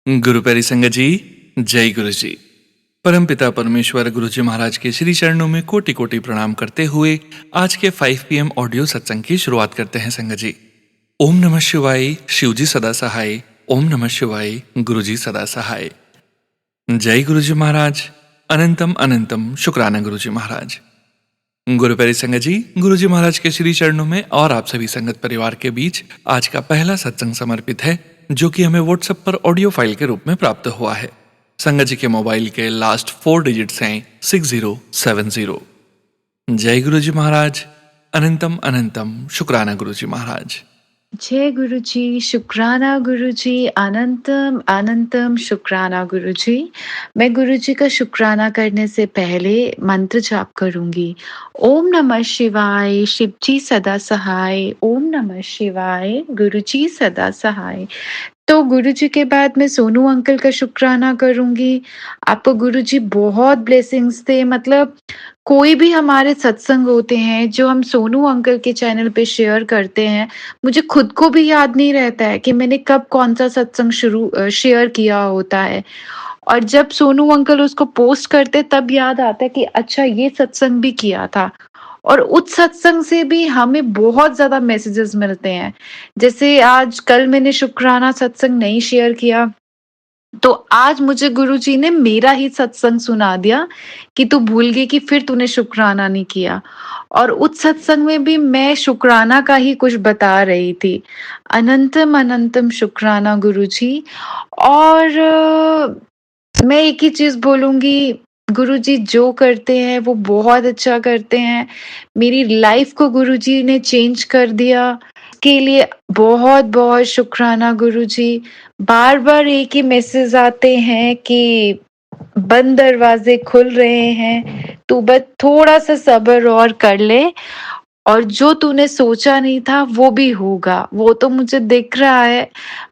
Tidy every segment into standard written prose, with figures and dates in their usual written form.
गुरु प्यारी संगत जी, जय गुरु जी। परमपिता परमेश्वर गुरु जी महाराज के श्री चरणों में कोटि कोटि प्रणाम करते हुए आज के 5 PM ऑडियो सत्संग की शुरुआत करते हैं संगत जी। ओम नमः शिवाय, शिव जी सदा सहाय। ओम नमः शिवाय, गुरु जी सदा सहाय। जय गुरु जी महाराज। अनंतम अनंतम शुक्राना गुरु जी महाराज। गुरु प्यारी संगत जी, गुरु जी महाराज के श्री चरणों में और आप सभी संगत परिवार के बीच आज का पहला सत्संग समर्पित है, जो कि हमें व्हाट्सएप पर ऑडियो फाइल के रूप में प्राप्त हुआ है। संगत जी के मोबाइल के लास्ट 4 डिजिट्स हैं 6070। जय गुरु जी महाराज। अनंतम अनंतम शुक्राना गुरु जी महाराज। जय गुरु जी, शुक्राना गुरु जी, अनंतम अनंतम शुक्राना गुरु जी। मैं गुरु जी का शुक्राना करने से पहले मंत्र जाप करूंगी। ओम नमः शिवाय, शिव जी सदा सहाय। ओम नमः शिवाय, गुरु जी सदा सहाय। तो गुरुजी के बाद मैं सोनू अंकल का शुक्राना करूँगी। आपको गुरुजी बहुत ब्लेसिंग्स दें। मतलब कोई भी हमारे सत्संग होते हैं जो हम सोनू अंकल के चैनल पे शेयर करते हैं, मुझे खुद को भी याद नहीं रहता है कि मैंने कब कौन-सा सत्संग शेयर किया होता है। और जब सोनू अंकल उसको पोस्ट करते तब याद आता है कि अच्छा ये सत्संग भी किया था। और उस सत्संग से भी हमें बहुत ज़्यादा मैसेजेस मिलते हैं। जैसे आज कल मैंने शुक्राना सत्संग नहीं शेयर किया, तो आज मुझे गुरुजी ने मेरा ही सत्संग सुना दिया कि तू भूल गई कि फिर तूने शुक्राना नहीं किया। और उस सत्संग में भी मैं शुक्राना का ही कुछ बता रही थी। अनंतम अनंतम शुक्राना गुरुजी। और मैं एक ही चीज़ बोलूँगी, गुरुजी जो करते हैं वो बहुत अच्छा करते हैं। मेरी लाइफ़ को गुरुजी ने चेंज कर दिया। इसके लिए बहुत-बहुत शुक्राना गुरुजी। बार-बार एक ही मैसेज आते हैं कि बंद दरवाज़े खुल रहे हैं, तू बस थोड़ा-सा सब्र और कर ले और जो तूने सोचा नहीं था वो भी होगा। वो तो मुझे दिख रहा है।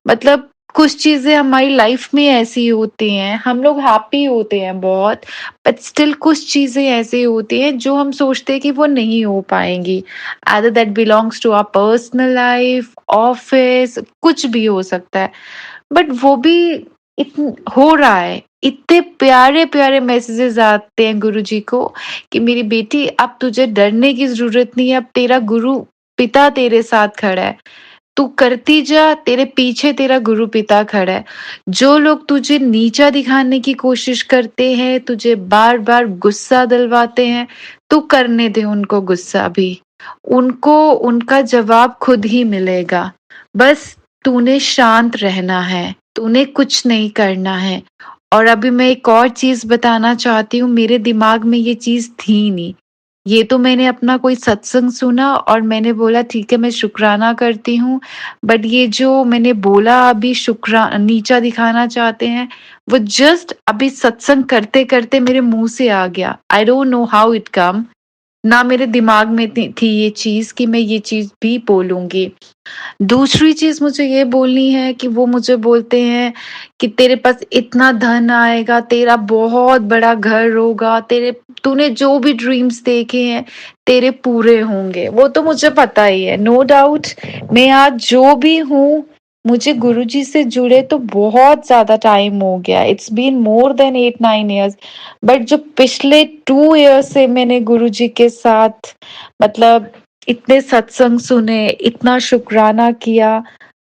मतलब कुछ चीज़ें हमारी लाइफ में ऐसी होती हैं, हम लोग हैप्पी होते हैं बहुत, बट स्टिल कुछ चीज़ें ऐसी होती हैं जो हम सोचते हैं कि वो नहीं हो पाएँगी। Either that belongs to our personal life, office, कुछ भी हो सकता है। बट वो भी हो रहा है। इतने प्यारे-प्यारे मैसेजेस आते हैं गुरुजी को कि मेरी बेटी अब तुझे डरने की ज़रूरत नहीं है, अब तेरा गुरु पिता तेरे साथ खड़ा है। तू करती जा, तेरे पीछे तेरा गुरु पिता खड़ा है। जो लोग तुझे नीचा दिखाने की कोशिश करते हैं, तुझे बार-बार गुस्सा दिलवाते हैं, तू करने दे उनको गुस्सा भी। उनको उनका जवाब खुद ही मिलेगा। बस तूने शांत रहना है, तूने कुछ नहीं करना है। और अभी मैं एक और चीज़ बताना चाहती हूँ, मेरे दिमाग में ये चीज़ थी नहीं। ये तो मैंने अपना कोई सत्संग सुना और मैंने बोला ठीक है मैं शुक्राना करती हूँ, बट ये जो मैंने बोला अभी नीचा दिखाना चाहते हैं, वो जस्ट अभी सत्संग करते-करते मेरे मुँह से आ गया। I don't know how it come. ना मेरे दिमाग में थी ये चीज़ कि मैं ये चीज़ भी बोलूँगी। दूसरी चीज़ मुझे ये बोलनी है कि वो मुझे बोलते हैं कि तेरे पास इतना धन आएगा, तेरा बहुत बड़ा घर होगा, तेरे तूने जो भी ड्रीम्स देखे हैं, तेरे पूरे होंगे। वो तो मुझे पता ही है, नो डाउट। मैं आज जो भी हूँ, मुझे गुरुजी से जुड़े तो बहुत ज़्यादा टाइम हो गया। It's been more than 8-9 years. But जो पिछले 2 इयर्स से मैंने गुरुजी के साथ मतलब इतने सत्संग सुने, इतना शुक्राना किया,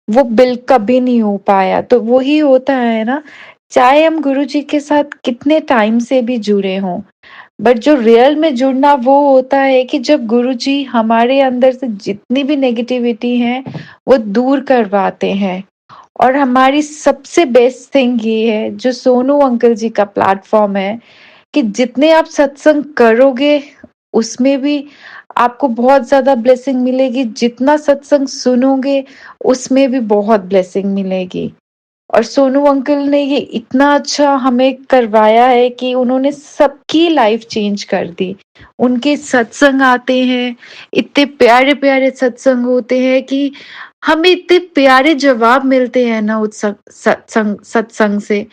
वो कभी नहीं हो पाया। तो वही होता है ना, चाहे हम गुरुजी के साथ कितने टाइम से भी जुड़े हों, बट जो रियल में जुड़ना वो होता है कि जब गुरुजी हमारे अंदर से जितनी भी नेगेटिविटी है, वो दूर करवाते हैं। और हमारी सबसे बेस्ट थिंग ये है, जो सोनू अंकल जी का प्लेटफ़ॉर्म है, कि जितने आप सत्संग करोगे, उसमें भी आपको बहुत ज़्यादा ब्लेसिंग मिलेगी, जितना सत्संग सुनोगे, उसमें भी बहुत ब्लेसिंग मिलेगी। और सोनू अंकल ने ये इतना अच्छा हमें करवाया है कि उन्होंने सबकी लाइफ चेंज कर दी। उनके सत्संग आते हैं, इतने प्यारे-प्यारे सत्संग होते हैं कि हमें इतने प्यारे जवाब मिलते हैं ना उस सत्संग से,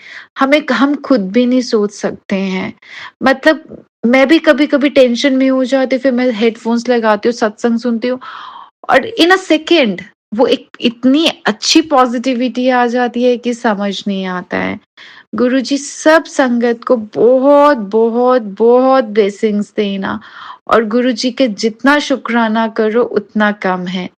हम खुद भी नहीं सोच सकते हैं। मतलब मैं भी कभी-कभी टेंशन में हो जाती हूँ, फिर मैं हेडफ़ोन्स लगाती हूँ, सत्संग सुनती हूँ और इन अ सेकंड वो एक इतनी अच्छी पॉजिटिविटी आ जाती है कि समझ नहीं आता है। गुरुजी सब संगत को बहुत बहुत बहुत ब्लेसिंग्स देना, और गुरुजी के जितना शुक्राना करो उतना कम है।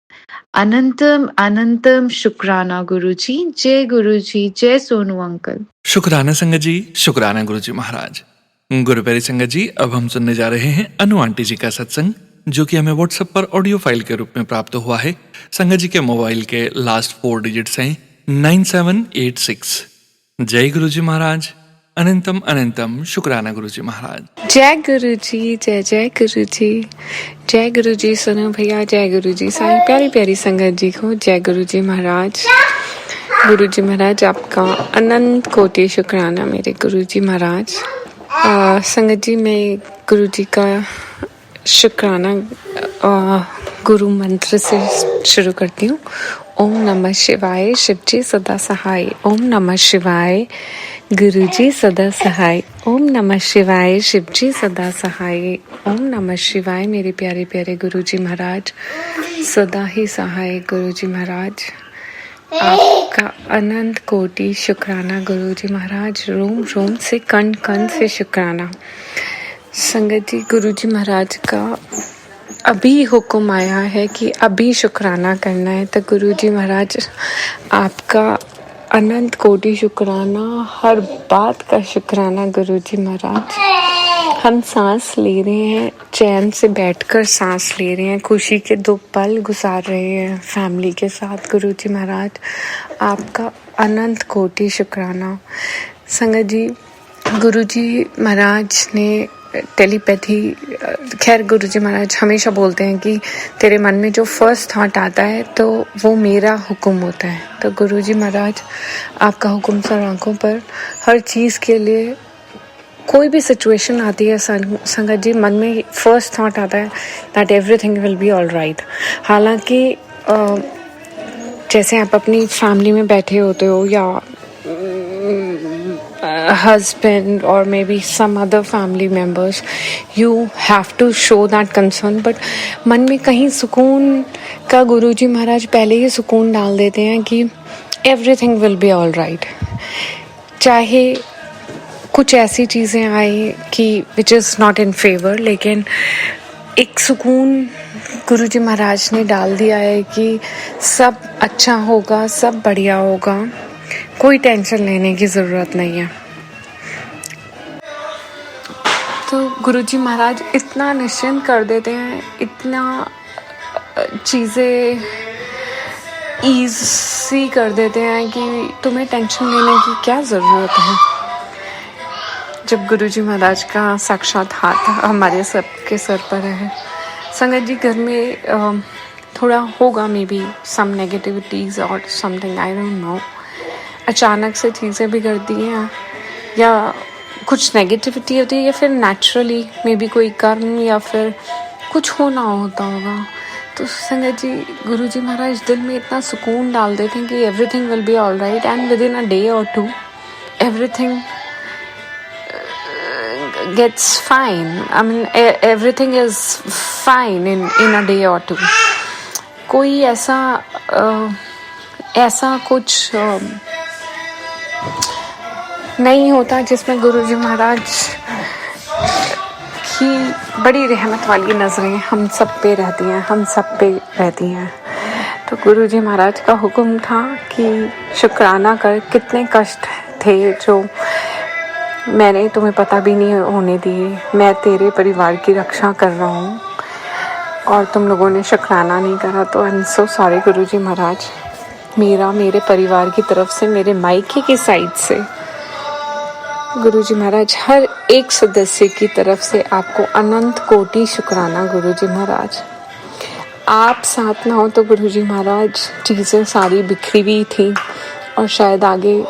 अनंतम अनंतम शुक्राना गुरुजी। जय गुरुजी, जय सोनू अंकल। शुक्राना संगत जी, शुक्राना गुरु जी महाराज। गुरुप्यारी संगत जी, अब हम सुनने जा रहे हैं अनु आंटी जी का सत्संग, जो कि हमें व्हाट्सएप पर ऑडियो फाइल के रूप में प्राप्त हुआ है। संगत जी के मोबाइल के लास्ट 4 डिजिट्स हैं 9786। जय गुरु जी महाराज। अनंतम अनंतम शुक्राना गुरु जी महाराज। जय गुरु जी, जय जय गुरु जी। जय गुरु जी सुनो भैया, जय गुरु जी। सारी प्यारी प्यारी संगत जी को जय गुरु जी महाराज। गुरु जी महाराज आपका अनंत कोटि शुक्राना मेरे गुरु जी महाराज। संगत जी, मैं गुरु जी का शुक्राना गुरु मंत्र से शुरू करती हूँ। ओम नमः शिवाय, शिव जी सदा सहाय। ओम नमः शिवाय, गुरु जी सदा सहाय। ओम नमः शिवाय, शिव जी सदा सहाय। ओम नमः शिवाय, मेरे प्यारे प्यारे गुरु जी महाराज सदा ही सहाय। गुरु जी महाराज आपका अनंत कोटि शुक्राना गुरु जी महाराज। रोम रोम से कण कण से शुक्राना। संगत जी, गुरु जी महाराज का अभी हुक्म आया है कि अभी शुक्राना करना है, तो गुरु जी महाराज आपका अनंत कोटि शुक्राना, हर बात का शुक्राना गुरु जी महाराज। हम सांस ले रहे हैं, चैन से बैठकर सांस ले रहे हैं, खुशी के 2 पल गुजार रहे हैं फैमिली के साथ। गुरु जी महाराज आपका अनंत कोटि शुक्राना। संगत जी, गुरु जी महाराज ने टेलीपैथी, खैर गुरु जी महाराज हमेशा बोलते हैं कि तेरे मन में जो फर्स्ट थॉट आता है तो वो मेरा हुक्म होता है। तो गुरु जी महाराज आपका हुक्म सर आंखों पर। हर चीज़ के लिए कोई भी सिचुएशन आती है संगत जी, मन में फर्स्ट थॉट आता है that everything will be all right. हालांकि जैसे आप अपनी फैमिली में बैठे होते हो या husband or maybe some other family members, you have to show that concern, but मन में कहीं सुकून का गुरुजी महाराज पहले ही सुकून डाल देते हैं कि everything will be all right। चाहे कुछ ऐसी चीज़ें आए कि which is not in favor, लेकिन एक सुकून गुरुजी महाराज ने डाल दिया है कि सब अच्छा होगा, सब बढ़िया होगा, कोई टेंशन लेने की ज़रूरत नहीं है। तो गुरुजी महाराज इतना निश्चिंत कर देते हैं, इतना चीज़ें ईज़ी कर देते हैं कि तुम्हें टेंशन लेने की क्या ज़रूरत है। जब गुरुजी महाराज का साक्षात हाथ हमारे सबके सर पर है। संगत जी, घर में थोड़ा होगा मे बी सम नेगेटिविटीज़ और समथिंग, आई डोंट नो। अचानक से चीज़ें बिगड़ती हैं या कुछ नेगेटिविटी होती है, या फिर नेचुरली मे बी कोई कर्म या फिर कुछ होना होता होगा। तो संगत जी, गुरु जी महाराज दिल में इतना सुकून डाल देते हैं कि everything will be all right, and within a day और 2 everything gets fine. I mean everything is fine in a day और 2। कोई ऐसा कुछ नहीं होता जिसमें गुरुजी महाराज की बड़ी रहमत वाली नज़रें हम सब पे रहती हैं, हम सब पे रहती हैं। तो गुरुजी महाराज का हुक्म था कि शुक्राना कर। कितने कष्ट थे जो मैंने तुम्हें पता भी नहीं होने दिए। मैं तेरे परिवार की रक्षा कर रहा हूँ और तुम लोगों ने शुक्राना नहीं करा, तो आई एम सो सॉरी गुरुजी महाराज। मेरे परिवार की तरफ से, मेरे मायके की साइड से गुरुजी महाराज हर एक सदस्य की तरफ से आपको अनंत कोटि शुक्राना गुरुजी महाराज। आप साथ ना हो तो गुरुजी महाराज चीज़ें सारी बिखरी हुई थी और शायद आगे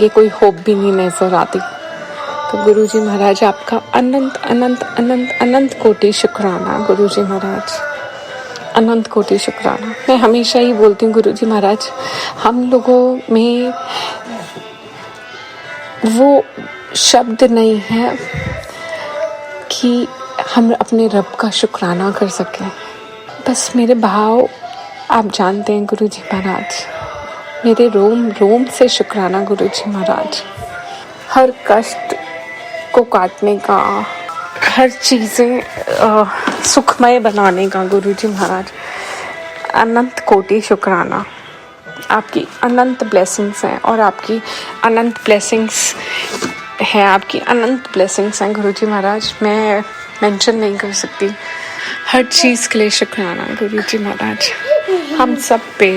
कोई होप भी नहीं नजर आती। तो गुरुजी महाराज आपका अनंत अनंत अनंत अनंत कोटि शुक्राना गुरुजी महाराज, अनंत कोटि शुक्राना। मैं हमेशा ही बोलती हूँ गुरुजी महाराज, हम लोगों में वो शब्द नहीं है कि हम अपने रब का शुक्राना कर सकें। बस मेरे भाव आप जानते हैं गुरु जी महाराज, मेरे रोम रोम से शुक्राना गुरु जी महाराज। हर कष्ट को काटने का, हर चीज़ें सुखमय बनाने का गुरु जी महाराज अनंत कोटि शुक्राना। आपकी अनंत ब्लेसिंग्स हैं और आपकी अनंत ब्लेसिंग्स हैं गुरु जी महाराज। मैं मेंशन नहीं कर सकती। हर चीज़ के लिए शुक्राना गुरु जी महाराज, हम सब पे,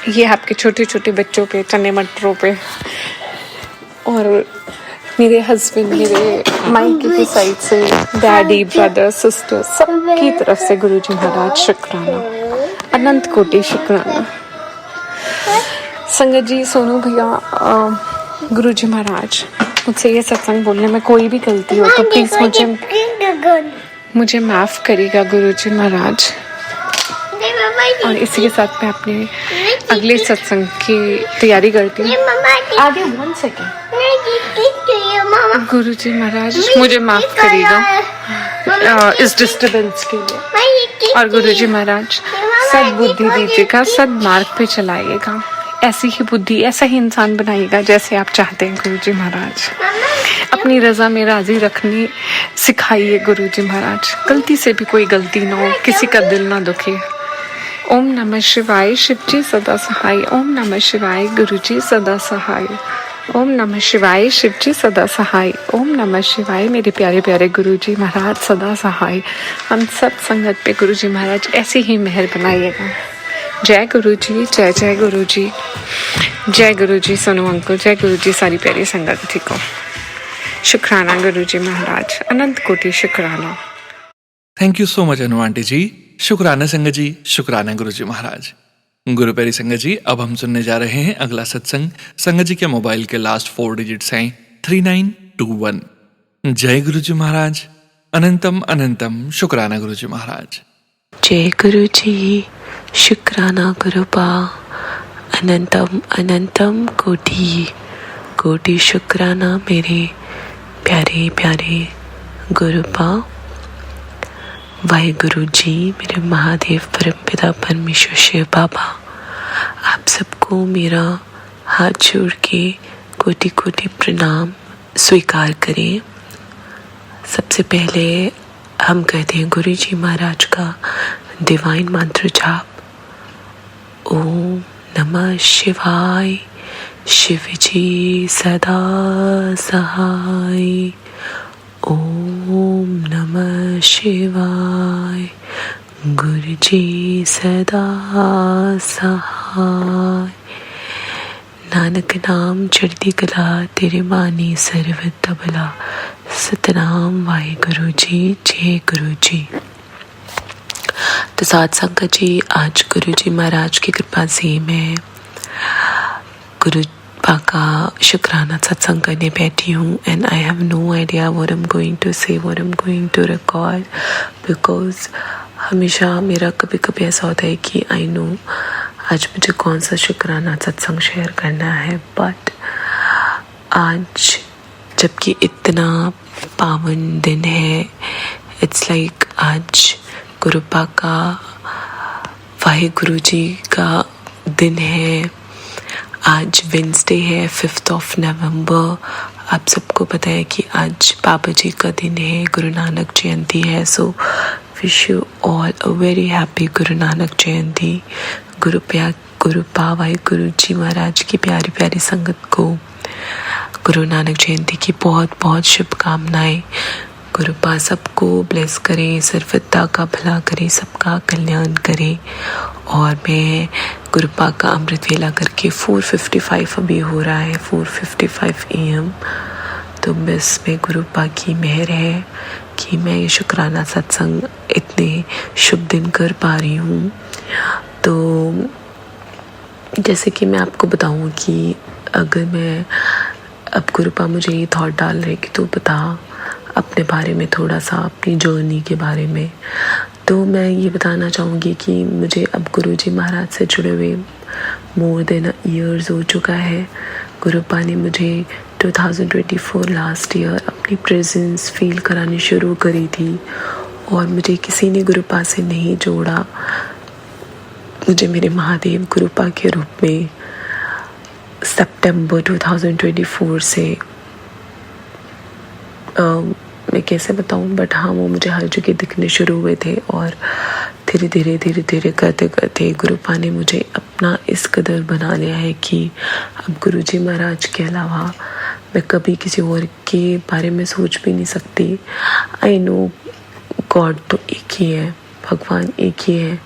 ये आपके छोटे छोटे बच्चों पे, चने मटरों पे, और मेरे हस्बैंड, मेरे मायके की साइड से, डैडी, ब्रदर, सिस्टर, सबकी तरफ से गुरु जी महाराज शुक्राना, अनंत कोटि शुक्राना। संगत जी, सोनू भैया, गुरु जी महाराज, मुझसे ये सत्संग बोलने में कोई भी गलती हो तो प्लीज़ मुझे माफ़ करिएगा गुरु जी महाराज। और इसी के साथ मैं अपने अगले सत्संग की तैयारी करती हूँ। आगे 1 सेकेंड। गुरु जी महाराज, मुझे माफ़ करिएगा इस डिस्टर्बेंस के लिए। और गुरु जी महाराज, सद्बुद्धि दीजिएगा, सद्मार्ग पे चलाइएगा, ऐसी ही बुद्धि, ऐसा ही इंसान बनाइएगा जैसे आप चाहते हैं गुरु जी महाराज। अपनी रज़ा में राज़ी रखनी सिखाइए गुरु जी महाराज। गलती से भी कोई गलती ना हो, किसी का दिल ना दुखे। ओम नमः शिवाय, शिव जी सदा सहाय। ओम नमः शिवाय, गुरु जी सदा सहाय। ओम नमः शिवाय, शिव जी सदा सहाय। ओम नमः शिवाय, मेरे प्यारे प्यारे गुरु जी महाराज सदा सहाय। हम सब संगत पे गुरु जी महाराज ऐसे ही मेहर बनाइएगा। जय गुरु जी, जय जय गुरु जी, जय गुरु जी सोनू अंकल, जय गुरु जी सारी प्यारी संगत ठीक हो। शुक्राना गुरु जी महाराज, अनंत कोटि शुक्राना। Thank you so much Anu aunty ji. शुक्राना संगत जी, शुक्राना गुरु जी महाराज। गुरु प्यारी संगत जी, अब हम सुनने जा रहे हैं अगला सत्संग। संगत जी के मोबाइल के लास्ट 4 डिजिट्स हैं 3921। जय गुरु जी महाराज, अनंतम अनंतम शुक्राना गुरु जी महाराज। जय गुरु जी, शुक्राना गुरुपा, अनंतम अनंतम कोटि कोटि शुक्राना मेरे प्यारे प्यारे गुरुपा। वाहिगुरु जी, मेरे महादेव परमपिता परमेश्वर शिव बाबा, आप सबको मेरा हाथ जोड़ के कोटि कोटि प्रणाम स्वीकार करें। सबसे पहले हम कहते हैं गुरु जी महाराज का डिवाइन मंत्र जाप। ओम नमः शिवाय, शिव जी सदा सहाय। ओम नमः शिवाय, गुरु जी सदा सहाय। नानक नाम चढ़ती कला, तेरे मानी सर्व तबला। सतनाम वाहिगुरु जी, जय गुरु जी। तो साथ संगत जी, आज गुरु जी महाराज की कृपा से मैं गुरु का शुक्राना सत्संग करने बैठी हूँ। And I have no idea what I am going to say, what I am going to record, because हमेशा मेरा कभी कभी ऐसा होता है कि आई नो आज मुझे कौन सा शुक्राना सत्संग शेयर करना है, बट आज जबकि इतना पावन दिन है, इट्स लाइक आज गुरुपा का, वाहिगुरु जी का दिन है। आज वेंसडे है, 5 नवंबर। आप सबको पता है कि आज बाबा जी का दिन है, गुरु नानक जयंती है। So wish you all a very happy Guru Nanak जयंती। गुरुपा वाहिगुरु जी महाराज की प्यारी प्यारी संगत को गुरु नानक जयंती की बहुत बहुत शुभकामनाएं। गुरुपा सबको ब्लेस करे, सर्वदा का भला करे, सबका कल्याण करे। और मैं गुरुपा का अमृत वेला करके 4:55 अभी हो रहा है, 4:55 AM। तो बस में गुरुपा की मेहर है कि मैं ये शुक्राना सत्संग इतने शुभ दिन कर पा रही हूँ। तो जैसे कि मैं आपको बताऊँ कि अगर मैं अब गुरुपा मुझे ये थॉट डाल रहे कि तू बता अपने बारे में थोड़ा सा, अपनी जर्नी के बारे में, तो मैं ये बताना चाहूँगी कि मुझे अब गुरु जी महाराज से जुड़े हुए मोर देन ईयर्स हो चुका है। गुरुपा ने मुझे 2024 लास्ट ईयर अपनी प्रेजेंस फील करानी शुरू करी थी और मुझे किसी ने गुरुपा से नहीं जोड़ा। मुझे मेरे महादेव गुरुपा के रूप में सितंबर 2024 से मैं कैसे बताऊं, बट हाँ वो मुझे हर जगह दिखने शुरू हुए थे। और धीरे धीरे करते करते गुरुपा ने मुझे अपना इस कदर बना लिया है कि अब गुरुजी महाराज के अलावा मैं कभी किसी और के बारे में सोच भी नहीं सकती। आई नो गॉड तो एक ही है, भगवान एक ही है,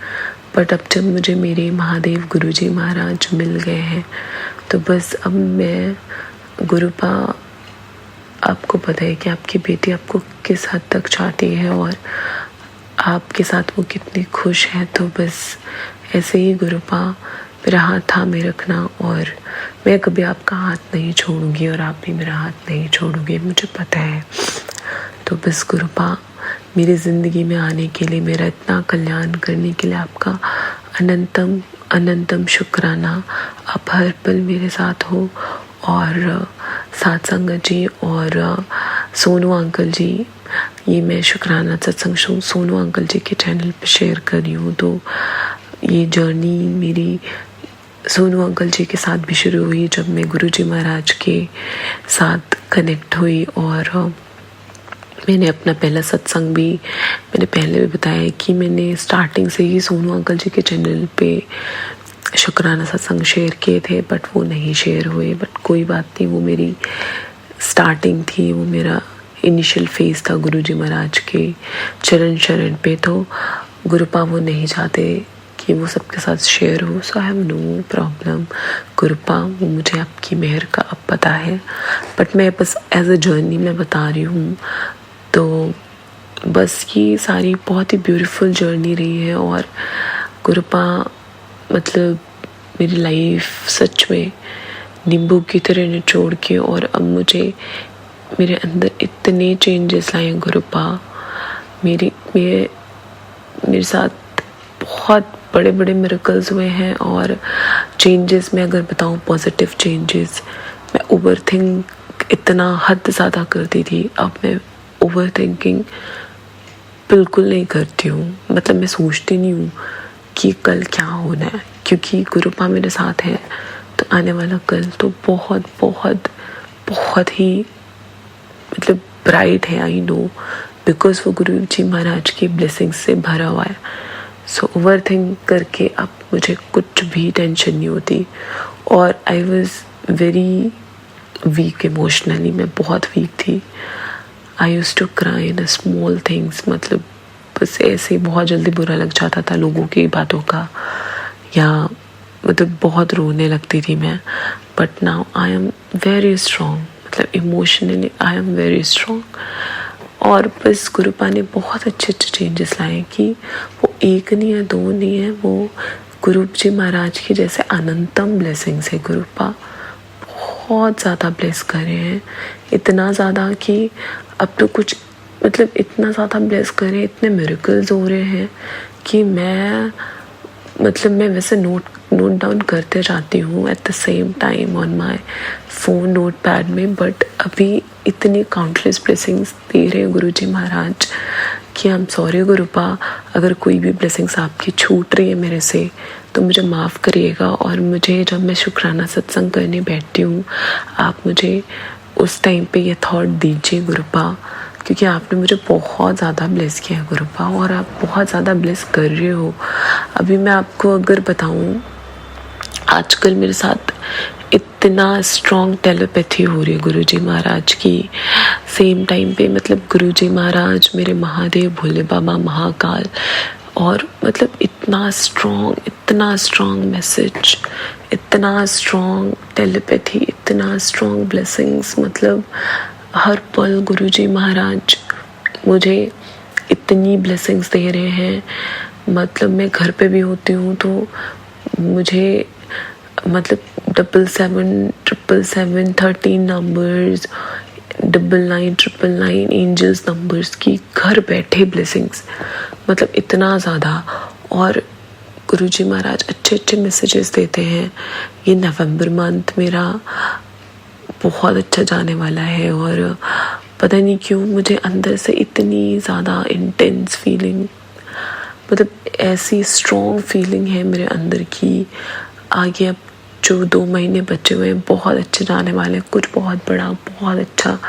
बट अब जब मुझे मेरे महादेव गुरुजी महाराज मिल गए हैं तो बस अब मैं गुरुपा, आपको पता है कि आपकी बेटी आपको किस हद तक चाहती है और आपके साथ वो कितनी खुश है, तो बस ऐसे ही गुरुपा मेरा हाथ थामे रखना और मैं कभी आपका हाथ नहीं छोड़ूंगी और आप भी मेरा हाथ नहीं छोड़ोगे, मुझे पता है। तो बस गुरुपा मेरी ज़िंदगी में आने के लिए, मेरा इतना कल्याण करने के लिए आपका अनंतम अनंतम शुक्राना। आप हर पल मेरे साथ हो। और साथ संगत जी और सोनू अंकल जी, ये मैं शुक्राना सत्संग सोनू अंकल जी के चैनल पे शेयर कर रही हूँ। तो ये जर्नी मेरी सोनू अंकल जी के साथ भी शुरू हुई जब मैं गुरुजी महाराज के साथ कनेक्ट हुई। और मैंने अपना पहला सत्संग भी, मैंने पहले भी बताया कि मैंने स्टार्टिंग से ही सोनू अंकल जी के चैनल पे शुक्राना सत्संग शेयर किए थे, बट वो नहीं शेयर हुए। बट कोई बात नहीं, वो मेरी स्टार्टिंग थी, वो मेरा इनिशियल फेज था गुरुजी महाराज के चरण शरण पे। तो गुरुपा वो नहीं चाहते कि वो सबके साथ शेयर हो, सो आई हैव नो प्रॉब्लम। गुरुपा वो मुझे आपकी मेहर का अब पता है, बट मैं बस एज अ जर्नी मैं बता रही हूँ। तो बस ये सारी बहुत ही ब्यूटीफुल जर्नी रही है। और गुरुपा मतलब मेरी लाइफ सच में नींबू की तरह निचोड़ के, और अब मुझे मेरे अंदर इतने चेंजेस लाए हैं गुरुपा। मेरे साथ बहुत बड़े बड़े मिरेकल्स हुए हैं। और चेंजेस में अगर बताऊं, पॉजिटिव चेंजेस, मैं ओवर थिंक इतना हद ज़्यादा करती थी, अब मैं ओवर थिंकिंग बिल्कुल नहीं करती हूँ। मतलब मैं सोचती नहीं हूँ कि कल क्या होना है, क्योंकि गुरुपा मेरे साथ है। तो आने वाला कल तो बहुत बहुत बहुत ही मतलब ब्राइट है, आई नो, बिकॉज वो गुरुजी महाराज की ब्लेसिंग्स से भरा हुआ है। सो ओवर थिंक करके अब मुझे कुछ भी टेंशन नहीं होती। और I was very weak emotionally, मैं बहुत वीक थी। I used to cry in small things, मतलब बस ऐसे बहुत जल्दी बुरा लग जाता था लोगों की बातों का, या मतलब बहुत रोने लगती थी मैं। But now I am very strong, मतलब emotionally I am very strong. और बस गुरुपा ने बहुत अच्छे अच्छे चेंजेस लाए कि वो एक नहीं है, दो नहीं है, वो गुरुजी महाराज की जैसे अनंतम ब्लेसिंग्स है। गुरुपा बहुत ज़्यादा ब्लेस कर रहे हैं, इतना ज़्यादा कि अब तो कुछ मतलब इतना ज़्यादा ब्लेस कर रहे हैं, इतने मिरेकल्स हो रहे हैं कि मैं वैसे नोट डाउन करते जाती हूँ at the same time on my phone note pad में। बट अभी इतनी काउंटलेस ब्लेसिंग्स दे रहे हैं गुरुजी महाराज कि आई एम सॉरी गुरुपा, अगर कोई भी ब्लेसिंग्स आपकी छूट रही है मेरे से तो मुझे माफ़ करिएगा। और मुझे जब मैं शुक्राना सत्संग करने बैठती हूँ, आप मुझे उस टाइम पे ये थॉट दीजिए गुरुपा, क्योंकि आपने मुझे बहुत ज़्यादा ब्लेस किया है गुरुपा, और आप बहुत ज़्यादा ब्लेस कर रहे हो। अभी मैं आपको अगर बताऊँ, आजकल मेरे साथ इतना स्ट्रॉन्ग टेलीपैथी हो रही है गुरुजी महाराज की सेम टाइम पे। मतलब गुरुजी महाराज, मेरे महादेव, भोले बाबा, महाकाल, और मतलब इतना स्ट्रॉन्ग मैसेज, इतना स्ट्रॉन्ग टेलीपैथी, इतना स्ट्रॉन्ग ब्लेसिंग्स। मतलब हर पल गुरुजी महाराज मुझे इतनी ब्लेसिंग्स दे रहे हैं। मतलब मैं घर पे भी होती हूँ तो मुझे मतलब 77777 13 नंबर्स, 9999 एंजल्स नंबर्स की घर बैठे ब्लेसिंग्स, मतलब इतना ज़्यादा। और गुरुजी महाराज अच्छे अच्छे मैसेजेस देते हैं। ये नवंबर मंथ मेरा बहुत अच्छा जाने वाला है, और पता नहीं क्यों मुझे अंदर से इतनी ज़्यादा इंटेंस फीलिंग मतलब ऐसी स्ट्रॉन्ग फीलिंग है मेरे अंदर की आगे अब जो 2 महीने बचे हुए हैं बहुत अच्छे जाने वाले हैं, कुछ बहुत बड़ा बहुत अच्छा।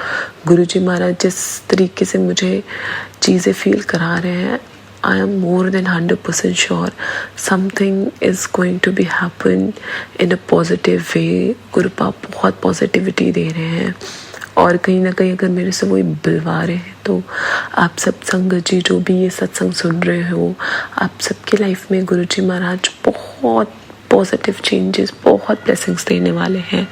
गुरुजी महाराज जिस तरीके से मुझे चीज़ें फील करा रहे हैं, I am more than 100% sure something is going to be happen in a positive way। गुरुपा बहुत पॉजिटिविटी दे रहे हैं और कहीं ना कहीं अगर मेरे से वही बुलवा रहे हैं तो आप सब संगत जी जो भी ये सत्संग सुन रहे हो, आप सबके लाइफ में गुरुजी महाराज बहुत पॉजिटिव चेंजेस, बहुत ब्लेसिंग्स देने वाले हैं।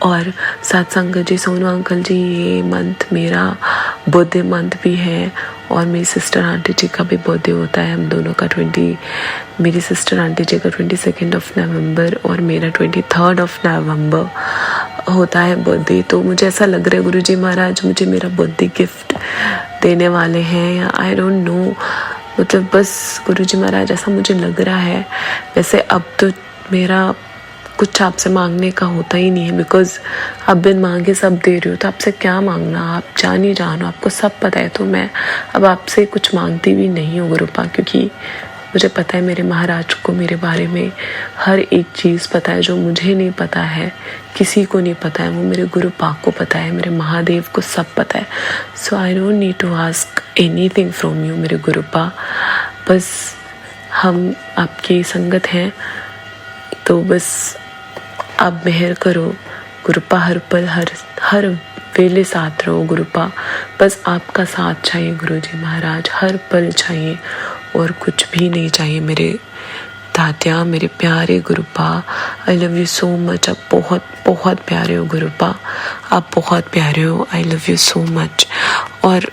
और साथ संगत जी, सोनू अंकल जी, ये मंथ मेरा बर्थडे मंथ भी है और मेरी सिस्टर आंटी जी का भी बर्थडे होता है। हम दोनों का मेरी सिस्टर आंटी जी का 22 नवंबर और मेरा 23 नवंबर होता है बर्थडे। तो मुझे ऐसा लग रहा है गुरुजी महाराज मुझे मेरा बर्थडे गिफ्ट देने वाले हैं, या आई डोंट नो, मतलब बस गुरुजी महाराज ऐसा मुझे लग रहा है। वैसे अब तो मेरा कुछ आपसे मांगने का होता ही नहीं है, बिकॉज आप बिन मांगे सब दे रहे हो, तो आपसे क्या मांगना, आप जान ही जानो, आपको सब पता है। तो मैं अब आपसे कुछ मांगती भी नहीं हूँ गुरुपा, क्योंकि मुझे पता है मेरे महाराज को मेरे बारे में हर एक चीज़ पता है जो मुझे नहीं पता है, किसी को नहीं पता है, वो मेरे गुरुपा को पता है, मेरे महादेव को सब पता है। So I don't need to ask anything from you मेरे गुरुपा, बस हम आपकी संगत हैं, तो बस आप मेहर करो गुरुपा, हर पल हर वेले साथ रहो गुरुपा, बस आपका साथ चाहिए गुरुजी महाराज, हर पल चाहिए और कुछ भी नहीं चाहिए मेरे तात्या, मेरे प्यारे गुरुपा। I love you so much, आप बहुत बहुत प्यारे हो गुरुपा, आप बहुत प्यारे हो, आई लव यू सो मच। और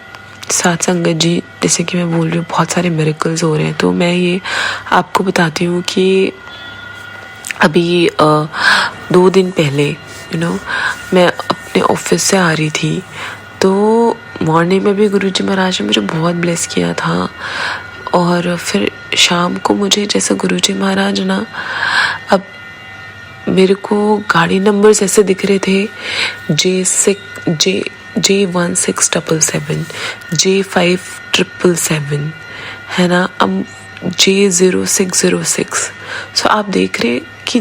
साथ संगत जी, जैसे कि मैं बोल रही हूँ बहुत सारे मिरेकल्स हो रहे हैं, तो मैं ये आपको बताती हूँ कि अभी 2 दिन पहले मैं अपने ऑफिस से आ रही थी, तो मॉर्निंग में भी गुरुजी महाराज ने मुझे बहुत ब्लेस किया था, और फिर शाम को मुझे जैसे गुरुजी महाराज ना, अब मेरे को गाड़ी नंबर्स ऐसे दिख रहे थे, J1677, J5777 है ना, अब J0606। सो आप देख रहे कि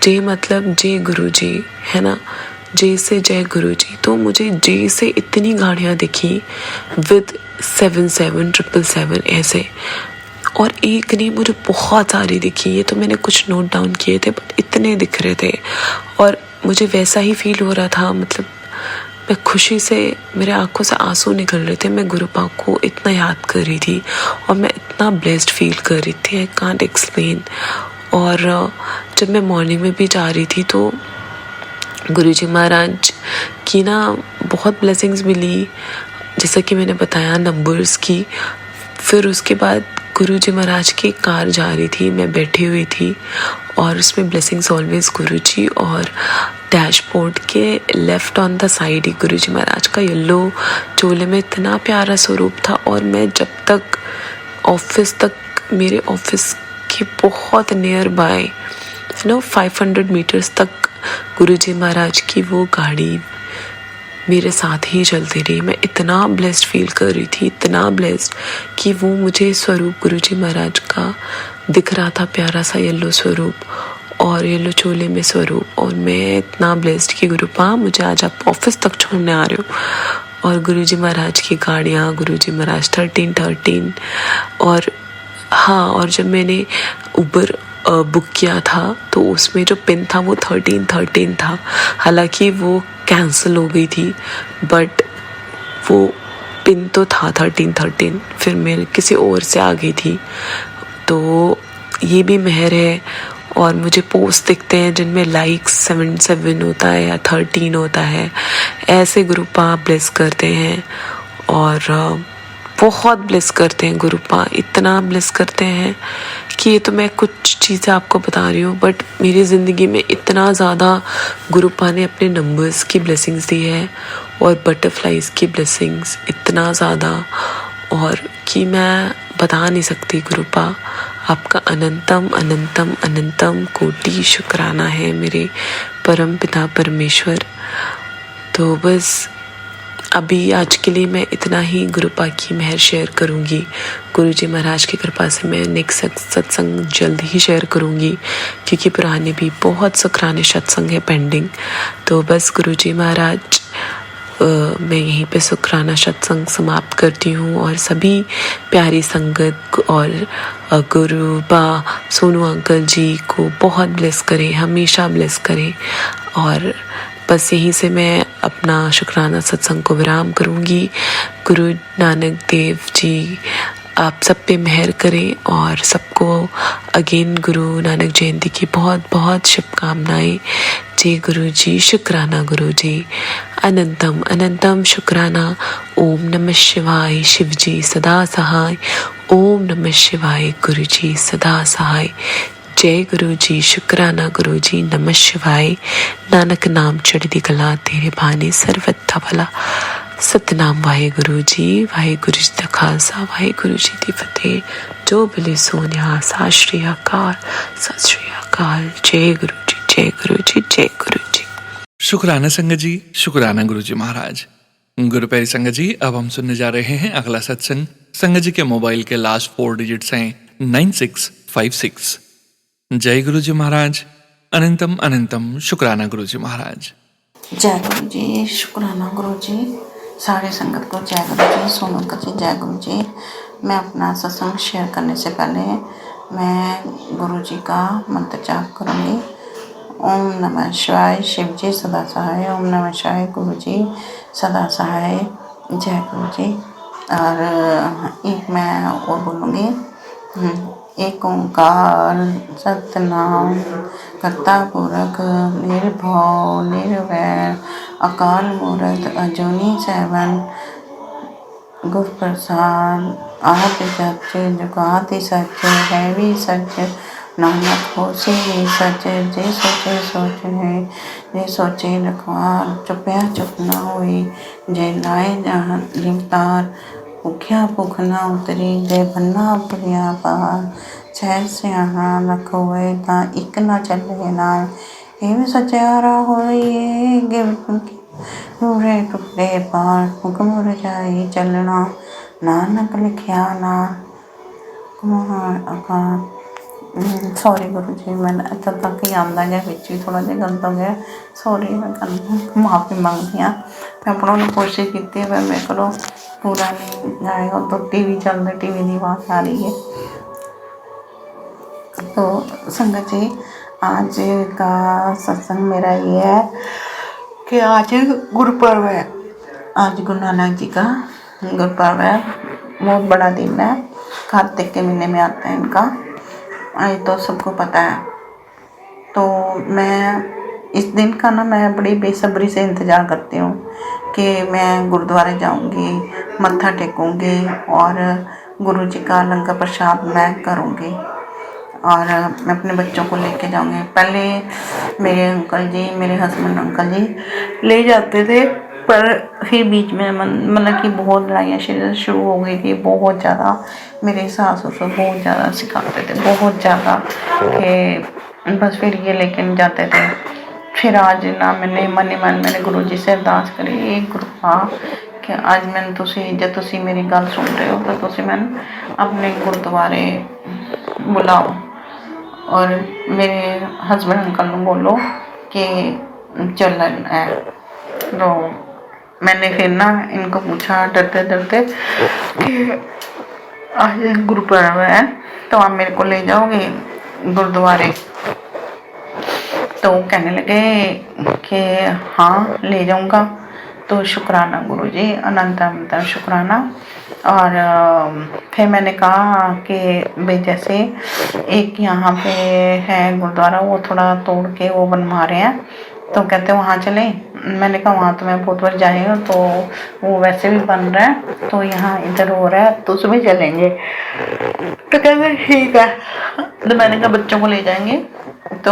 J मतलब जय गुरुजी है ना, J से जय गुरुजी। तो मुझे J से इतनी गाड़ियाँ दिखी विद 7777 ऐसे, और एक नहीं मुझे बहुत सारी दिखी। ये तो मैंने कुछ नोट डाउन किए थे, बट इतने दिख रहे थे और मुझे वैसा ही फील हो रहा था, मतलब मैं खुशी से, मेरे आंखों से आंसू निकल रहे थे, मैं गुरुपा को इतना याद कर रही थी और मैं इतना ब्लेस्ड फील कर रही थी, आई कांट एक्सप्लेन। और जब मैं मॉर्निंग में भी जा रही थी तो गुरुजी महाराज की ना बहुत ब्लेसिंग्स मिली, जैसा कि मैंने बताया नंबर्स की। फिर उसके बाद गुरुजी महाराज की कार जा रही थी, मैं बैठी हुई थी और उसमें ब्लेसिंग्स ऑलवेज गुरुजी, और डैशबोर्ड के लेफ्ट ऑन द साइड ही गुरुजी महाराज का येलो चोले में इतना प्यारा स्वरूप था। और मैं जब तक ऑफिस तक, मेरे ऑफिस के बहुत नियर बाय 500 मीटर्स तक गुरुजी महाराज की वो गाड़ी मेरे साथ ही चलती रही। मैं इतना ब्लेस्ड फील कर रही थी, इतना ब्लेस्ड कि वो मुझे स्वरूप गुरुजी महाराज का दिख रहा था, प्यारा सा येलो स्वरूप और येलो चोले में स्वरूप। और मैं इतना ब्लेस्ड कि गुरुपा मुझे आज आप ऑफिस तक छोड़ने आ रहे हो। और गुरुजी महाराज की गाड़ियाँ, गुरुजी महाराज 1313। और हाँ, और जब मैंने उबर बुक किया था तो उसमें जो पिन था वो 1313 था, हालांकि वो कैंसिल हो गई थी, बट वो पिन तो था 1313। फिर मैं किसी और से आ गई थी, तो ये भी मेहर है। और मुझे पोस्ट दिखते हैं जिनमें लाइक्स 77 होता है या 13 होता है, ऐसे गुरुपा ब्लेस करते हैं और बहुत ब्लेस करते हैं गुरुपा, इतना ब्लेस करते हैं कि ये तो मैं कुछ चीज़ें आपको बता रही हूँ, बट मेरी ज़िंदगी में इतना ज़्यादा गुरुपा ने अपने नंबर्स की ब्लेसिंग्स दी है और बटरफ्लाइज की ब्लेसिंग्स इतना ज़्यादा, और कि मैं बता नहीं सकती। गुरुपा आपका अनंतम अनंतम अनंतम कोटि शुक्राना है मेरे परम पिता परमेश्वर। तो बस अभी आज के लिए मैं इतना ही गुरु पाक की मेहर शेयर करूँगी। गुरु जी महाराज की कृपा से मैं नेक्स्ट सत्संग जल्द ही शेयर करूँगी, क्योंकि पुराने भी बहुत शुक्राने सत्संग है पेंडिंग। तो बस गुरु जी महाराज मैं यहीं पे शुक्राना सत्संग समाप्त करती हूँ, और सभी प्यारी संगत और गुरु बा सोनू अंकल जी को बहुत ब्लेस करें, हमेशा ब्लेस करें। और बस यहीं से मैं अपना शुक्राना सत्संग को विराम करूँगी। गुरु नानक देव जी आप सब पे मेहर करें, और सबको अगेन गुरु नानक जयंती की बहुत बहुत शुभकामनाएं। जय गुरु जी, शुक्राना गुरु जी, अनंतम अनंतम शुक्राना। ओम नमः शिवाय, शिव जी सदा सहाय। ओम नमः शिवाय, गुरु जी सदा सहाय। जय गुरु जी, शुक्राना गुरु जी, नमः शिवाय। नानक नाम चढ़दी कला तेरे भाने सर्वथा भला। सतनाम वाहेगुरु जी, वाहेगुरु जी दा खालसा, वाहेगुरु जी दी फतेह। जो भले सोनिया, सत श्री अकाल, सत श्री अकाल। जय गुरु जी, जय गुरु जी, जय गुरु जी। शुक्राना संगत जी, शुक्राना गुरु जी महाराज। गुरु प्यारी संगत जी, अब हम सुनने जा रहे हैं अगला सत्संग। संगत जी के मोबाइल के लास्ट 4 डिजिट्स हैं 9656। जय गुरु जी महाराज, अनंतम अनंतम शुक्राना गुरु जी महाराज। जय गुरु जी, शुक्राना गुरु जी। सारे संगत को जय गुरु जी, सोनू अंकल जी जय गुरु जी। मैं अपना सत्संग शेयर करने से पहले मैं गुरु जी का मंत्र जाप करूँगी। ओम नमः शिवाय, शिव जी सदा सहाय। ओम नमः शिवाय, गुरु जी सदा सहाय। जय गुरु जी। और एक मैं और बोलूँगी। एक ओंकार सतनाम करता पुरख निर्भव निर्वैर अकाल मूर्त अजूनी सैवन गुर प्रसाद आदि सच जुगाति सच है भी सच नानक होसी भी सच। जे सोचे सोच है, जे सोचे रखवार चुपया चुप न होई। जे लाए जहाँ लिवतार भुखिया भुख न उतरी। जे भन्ना भुलिया पार छह सियाणा लख होए ता इक न चले नाल। एवं सचारा होइए गिव टूरे टुटे पार हुक्म रजाई चलना नानक लिखिया ना अकाल। सॉरी गुरु जी, मैंने इतना तक ही आंदा गया, बिच भी थोड़ा जिहा गलत हो गया। सॉरी, मैं कल माफ़ी मांगती हाँ। मैं अपनों ने कोशिश की पर मेरे को पूरा नहीं आएगा। तो टीवी चल रहा, टीवी की आवाज़ आ रही है। तो संगत जी, आज का सत्संग मेरा ये है कि आज गुरुपर्व है। आज गुरु नानक जी का गुरुपर्व है। बहुत बड़ा दिन है, कार्तिक के महीने में आता है इनका। ये तो सबको पता है। तो मैं इस दिन का ना मैं बड़ी बेसब्री से इंतज़ार करती हूँ कि मैं गुरुद्वारे जाऊँगी, मत्था टेकूँगी और गुरु जी का लंगर प्रसाद मैं करूँगी और मैं अपने बच्चों को लेके जाऊँगी। पहले मेरे अंकल जी, मेरे हस्बैंड अंकल जी ले जाते थे, पर फिर बीच में मतलब कि बहुत लड़ाइयाँ शुरू हो गई थी, बहुत ज़्यादा। मेरे सास ससुर बहुत ज़्यादा सिखाते थे, बहुत ज़्यादा, कि बस फिर ये लेके नहीं जाते थे। फिर आज ना मैंने मन ही मन मैंने गुरु जी से अरदास करी, एक गुरुआ कि आज मैंने जब तुसी मेरी गल सुन रहे हो तो तुसी मैंने अपने गुरुद्वारे बुलाओ और मेरे हस्बैंड अंकल को बोलो कि चलन है। तो मैंने फिर ना इनको पूछा डरते डरते कि आज गुरुपर्व है तो आप मेरे को ले जाओगे गुरुद्वारे। तो कहने लगे कि हाँ ले जाऊंगा। तो शुक्राना गुरु जी, अनंत अनंत शुक्राना। और फिर मैंने कहा कि भाई जैसे एक यहाँ पे है गुरुद्वारा, वो थोड़ा तोड़ के वो बनवा रहे हैं, तो कहते वहाँ चलें। मैंने कहा वहाँ तो मैं बहुत बार जाई हूँ, तो वो वैसे भी बन रहा है, तो यहाँ इधर हो रहा है तो उसमें चलेंगे। तो कहते ठीक है। तो मैंने कहा बच्चों को ले जाएंगे। तो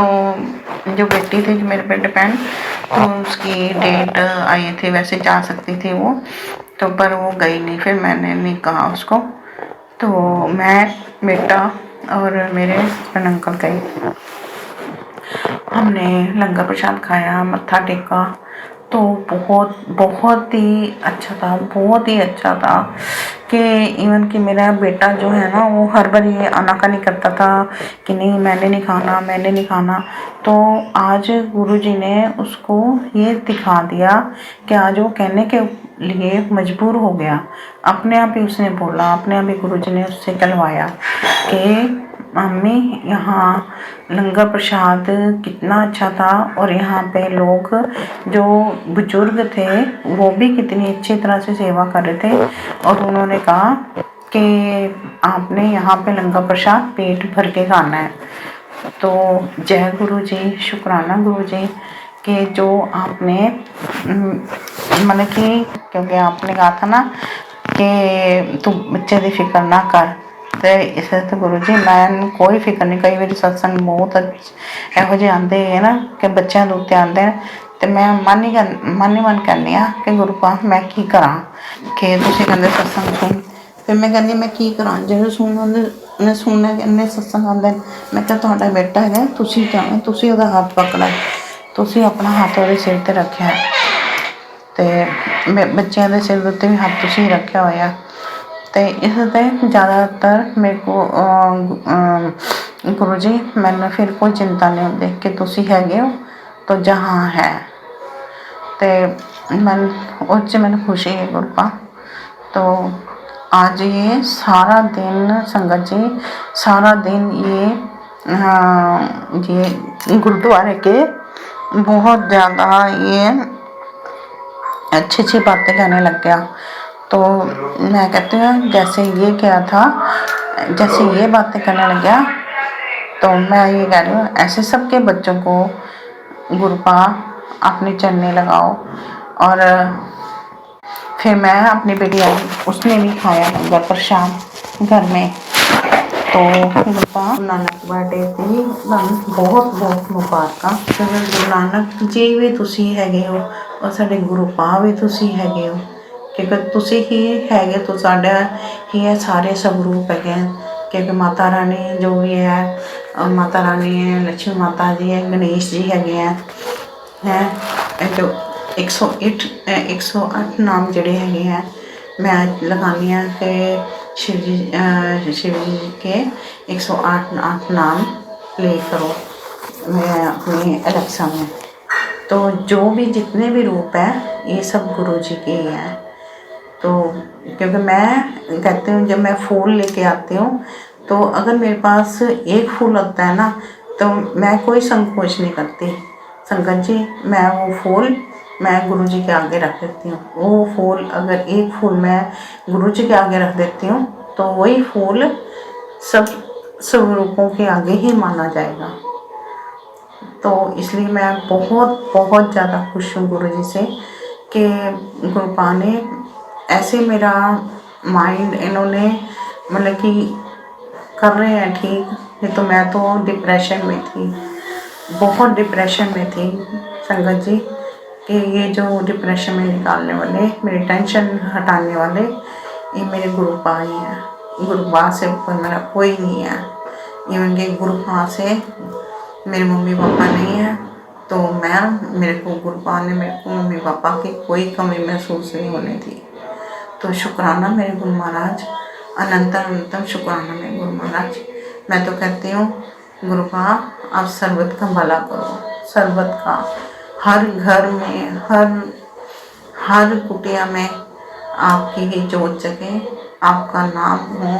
जो बेटी थी, जो मेरे बेटे बहन, तो उसकी डेट आई थी, वैसे जा सकती थी वो, तो पर वो गई नहीं। फिर मैंने नहीं कहा उसको, तो मैं बेटा और मेरे हस्बैंड अंकल गए। हमने लंगर प्रसाद खाया, मत्था टेका तो बहुत बहुत ही अच्छा था, बहुत ही अच्छा था कि इवन कि मेरा बेटा जो है ना वो हर बार ये आनाकानी करता था कि नहीं मैंने नहीं खाना, मैंने नहीं खाना। तो आज गुरुजी ने उसको ये दिखा दिया कि आज वो कहने के लिए मजबूर हो गया। अपने आप ही उसने बोला, अपने आप ही गुरुजी ने उससे कहलवाया कि मम्मी यहाँ लंगर प्रसाद कितना अच्छा था और यहाँ पे लोग जो बुजुर्ग थे वो भी कितनी अच्छी तरह से सेवा कर रहे थे। और उन्होंने कहा कि आपने यहाँ पे लंगर प्रसाद पेट भर के खाना है। तो जय गुरु जी, शुक्राना गुरु जी कि जो आपने मतलब कि क्योंकि आपने कहा था ना कि तू बच्चे की फिक्र ना कर, ਤੇ ਇਸ ਤੇ ਗੁਰੂ ਜੀ ਮੈਂ ਕੋਈ ਫਿਕਰ ਨਹੀਂ। ਕਈ ਵਾਰੀ ਸਤਸੰਗ ਬਹੁਤ ਇਹੋ ਜਿਹੇ ਆਉਂਦੇ ਹੈ ਨਾ ਕਿ ਬੱਚਿਆਂ ਦੇ ਉੱਤੇ ਆਉਂਦੇ ਨੇ ਅਤੇ ਮੈਂ ਮਨ ਹੀ ਕਹਿੰਦੀ ਹਾਂ ਕਿ ਗੁਰੂ ਪਾਕ ਮੈਂ ਕੀ ਕਰਾਂ ਕਿ ਤੁਸੀਂ ਕਹਿੰਦੇ ਸਤਸੰਗ ਸੁਣ। ਫਿਰ ਮੈਂ ਕਹਿੰਦੀ ਮੈਂ ਕੀ ਕਰਾਂ, ਜਿਹੜੇ ਸੁਣਨੇ ਸੁਣਨੇ ਇੰਨੇ ਸਤਸੰਗ ਆਉਂਦੇ ਨੇ। ਮੈਂ ਕਿਹਾ ਤੁਹਾਡਾ ਬੇਟਾ ਹੈਗਾ, ਤੁਸੀਂ ਜਾਣਾ, ਤੁਸੀਂ ਉਹਦਾ ਹੱਥ ਪਕੜਿਆ, ਤੁਸੀਂ ਆਪਣਾ ਹੱਥ ਉਹਦੇ ਸਿਰ 'ਤੇ ਰੱਖਿਆ ਅਤੇ ਬੱਚਿਆਂ ਦੇ ਸਿਰ ਦੇ ਉੱਤੇ ਵੀ ਹੱਥ ਤੁਸੀਂ ਰੱਖਿਆ ਹੋਇਆ। ਅਤੇ ਇਸ 'ਤੇ ਜ਼ਿਆਦਾਤਰ ਮੇਰੇ ਕੋਲ ਗੁਰੂ ਜੀ ਮੈਨੂੰ ਫਿਰ ਕੋਈ ਚਿੰਤਾ ਨਹੀਂ ਹੁੰਦੀ ਕਿ ਤੁਸੀਂ ਹੈਗੇ ਹੋ ਤਾਂ ਜਹਾਂ ਹੈ। ਅਤੇ ਉਹ 'ਚ ਮੈਨੂੰ ਖੁਸ਼ੀ ਹੈ ਗੁਰਪਾ। तो आज ये सारा दिन संगत जी, सारा दिन ये गुरुद्वारे के बहुत ज़्यादा ये अच्छी अच्छी बातें कहने लग गया। तो मैं कहती हूँ जैसे ये क्या था, जैसे ये बातें करने लग गया तो मैं ये कह रही हूँ ऐसे सबके बच्चों को गुरुपा अपनी चरणें लगाओ। और फिर मैं अपनी बेटी आई, उसने भी खाया लंगर प्रसाद घर में। तो गुरुपा नानक बर्थडे ਦੀ ਤੁਹਾਨੂੰ ਬਹੁਤ ਬਹੁਤ ਮੁਬਾਰਕਾਂ। ਗੁਰੂ ਨਾਨਕ ਜੀ ਵੀ ਤੁਸੀਂ ਹੈਗੇ ਹੋ ਔਰ ਸਾਡੇ ਗੁਰੂ ਪਾ ਵੀ ਤੁਸੀਂ ਹੈਗੇ ਹੋ, ਕਿਉਂਕਿ ਤੁਸੀਂ ਹੀ ਹੈਗੇ ਤਾਂ ਸਾਡਾ ਹੀ ਹੈ, ਸਾਰੇ ਸਵਰੂਪ ਹੈਗੇ। क्योंकि माता रानी जो भी है, माता रानी है, लक्ष्मी माता जी है, गणेश जी हैगे हैं जो 108 नाम ਜਿਹੜੇ ਹੈਗੇ हैं मैं लगानी है कि शिव जी के 108 नाम प्ले करो मैं अपनी एलेक्सा में। तो जो भी जितने भी रूप है ये सब गुरु जी के ही हैं। तो क्योंकि मैं कहती हूँ जब मैं फूल लेके आती हूँ तो अगर मेरे पास एक फूल होता है ना तो मैं कोई संकोच नहीं करती। संगत जी मैं वो फूल मैं गुरु जी के आगे रख देती हूँ। वो फूल अगर एक फूल मैं गुरु जी के आगे रख देती हूँ तो वही फूल सब स्वरूपों के आगे ही माना जाएगा। तो इसलिए मैं बहुत बहुत ज़्यादा खुश हूँ गुरु जी से कि गुरुपा ने ऐसे मेरा माइंड इन्होंने मतलब कि कर रहे हैं ठीक। नहीं तो मैं तो डिप्रेशन में थी, बहुत डिप्रेशन में थी संगत जी कि ये जो डिप्रेशन में निकालने वाले, मेरी टेंशन हटाने वाले ये मेरे गुरुपा ही हैं। गुरुपा से ऊपर मेरा कोई नहीं है। इवन कि गुरुपा से मेरे मम्मी पापा नहीं है तो मेरे को गुरुपा ने मेरे को मम्मी पापा की कोई कमी महसूस नहीं होने दी। तो शुक्राना मेरे गुरु महाराज, अनंतम शुक्राना मेरे गुरु महाराज। मैं तो कहती हूँ गुरुपा आप सर्वत का भला करो, सर्वत का, हर घर में हर कुटिया में आपकी ही जोत जगे, आपका नाम हो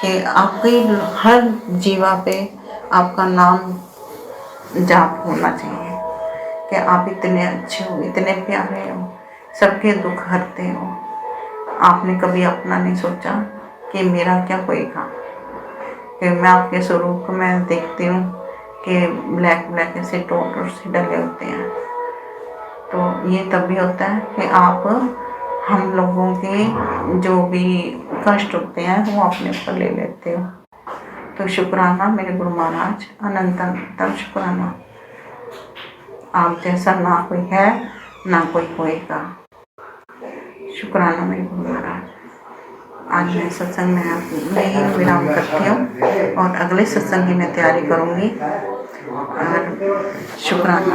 कि आपकी हर जीवा पे आपका नाम जाप होना चाहिए कि आप इतने अच्छे हो, इतने प्यारे हो, सबके दुख हरते हो। आपने कभी अपना नहीं सोचा कि मेरा क्या होएगा। कि मैं आपके स्वरूप को मैं देखती हूँ कि ब्लैक ब्लैक ऐसे डॉट से डले होते हैं। तो ये तभी होता है कि आप हम लोगों के जो भी कष्ट होते हैं वो अपने ऊपर ले लेते हो। तो शुक्राना मेरे गुरु महाराज, अनंतम शुक्राना। आप जैसा ना कोई है ना कोई होएगा। शुक्राना मेरे गुरु महाराज। आज मैं सत्संग में विराम करती हूँ और अगले सत्संग की मैं तैयारी करूँगी। शुक्राना।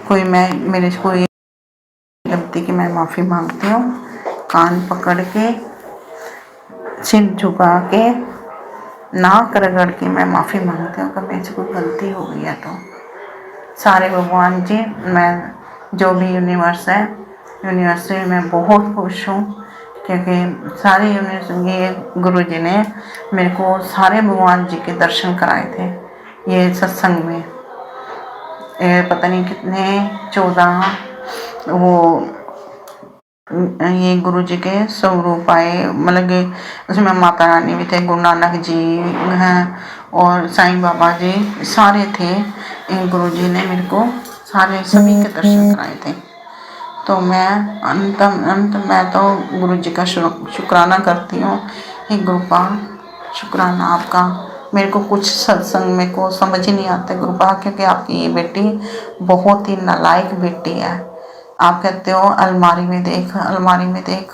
कोई मैं मेरे से कोई गलती की मैं माफ़ी मांगती हूँ। कान पकड़ के, सिर झुका के, नाक रगड़ के मैं माफ़ी मांगती हूँ कि मेरे से कोई गलती हो गई है तो। सारे भगवान जी, मैं जो भी यूनिवर्स है, यूनिवर्स में मैं बहुत खुश हूँ क्योंकि सारे यूनिवर्स ये गुरु जी ने मेरे को सारे भगवान जी के दर्शन कराए थे ये सत्संग में। ये पता नहीं कितने 14 वो ये गुरु जी के स्वरूप आए, मतलब कि उसमें माता रानी भी थे, गुरु नानक जी हैं और साईं बाबा जी सारे थे। इन गुरु जी ने मेरे को सारे सभी के दर्शन कराए थे। तो मैं अंत मैं तो गुरु जी का शुक्राना करती हूँ। हे गुरुपा, शुक्राना आपका। मेरे को कुछ सत्संग में को समझ ही नहीं आता गुरुपा, क्योंकि आपकी ये बेटी बहुत ही नालायक बेटी है। आप कहते हो अलमारी में देख, अलमारी में देख।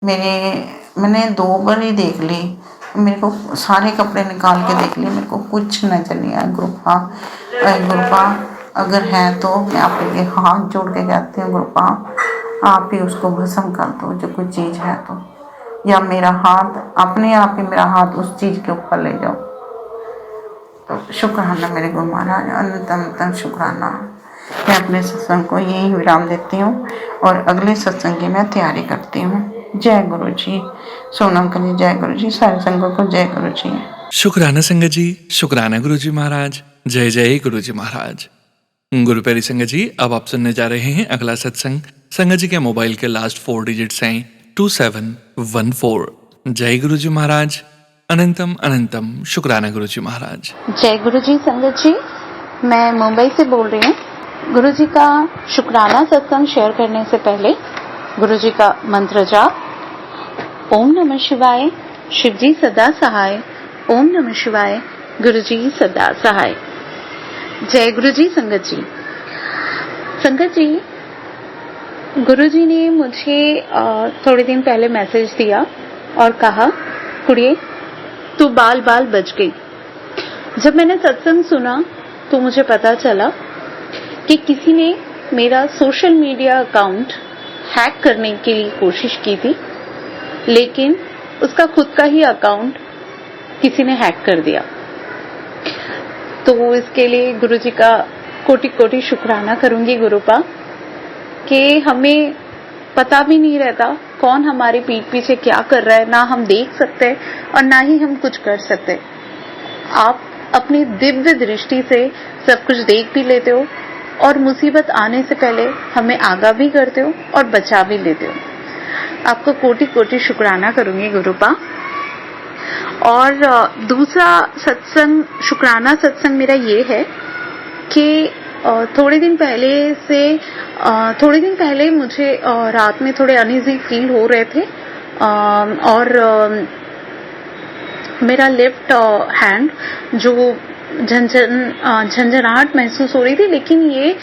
मैंने 2 बार ही देख ली, मेरे को सारे कपड़े निकाल के देख लिए, मेरे को कुछ नजर नहीं आया गुरुपा। गुरुपा अगर है तो मैं आपके हाथ जोड़ के कहती हूँ गुरुपा, आप ही उसको भस्म कर दो जो कोई चीज़ है तो, या मेरा हाथ अपने आप ही मेरा हाथ उस चीज़ के ऊपर ले जाओ। तो शुक्राना मेरे गुरु महाराज, अनंत शुक्राना। मैं अपने सत्संग को यही विराम देती हूँ और अगले सत्संग की मैं तैयारी करती हूँ। जय गुरु जी। सोनम कली जय गुरु जी। सारे संगों को जय गुरु जी। शुक्राना संगत जी, शुक्राना गुरु जी महाराज। जय जय गुरु जी महाराज। गुरु प्यारी संगत जी, अब आप सुनने जा रहे हैं अगला सत्संग। संगत जी के मोबाइल के लास्ट 4 डिजिट्स हैं 2714। जय गुरु जी महाराज। अनंतम अनंतम शुक्राना गुरु जी महाराज। जय गुरु जी। संगत जी, मैं मुंबई से बोल रही हूँ। गुरु जी का शुक्राना सत्संग शेयर करने से पहले गुरु जी का मंत्र जाप। ओम नमः शिवाय, शिव जी सदा सहाय। ओम नमः शिवाय, गुरु जी सदा सहाय। जय गुरु जी। संगत जी, संगत जी, गुरु जी ने मुझे थोड़े दिन पहले मैसेज दिया और कहा, कुड़िए तू बाल बाल बच गई। जब मैंने सत्संग सुना तो मुझे पता चला कि किसी ने मेरा सोशल मीडिया अकाउंट हैक करने के लिए कोशिश की थी, लेकिन उसका खुद का ही अकाउंट किसी ने हैक कर दिया। तो इसके लिए गुरु जी का कोटि कोटि शुक्राना करूंगी गुरुपा, कि हमें पता भी नहीं रहता कौन हमारे पीठ पीछे क्या कर रहा है, ना हम देख सकते और ना ही हम कुछ कर सकते। आप अपनी दिव्य दृष्टि से सब कुछ देख भी लेते हो और मुसीबत आने से पहले हमें आगाह भी करते हो और बचा भी लेते हो। आपको कोटि कोटि शुक्राना करूंगी गुरुपा। और दूसरा सत्संग, शुक्राना सत्संग मेरा ये है कि थोड़े दिन पहले मुझे रात में थोड़े अनईजी फील हो रहे थे और मेरा लेफ्ट हैंड जो झंझनाहट महसूस हो रही थी, लेकिन ये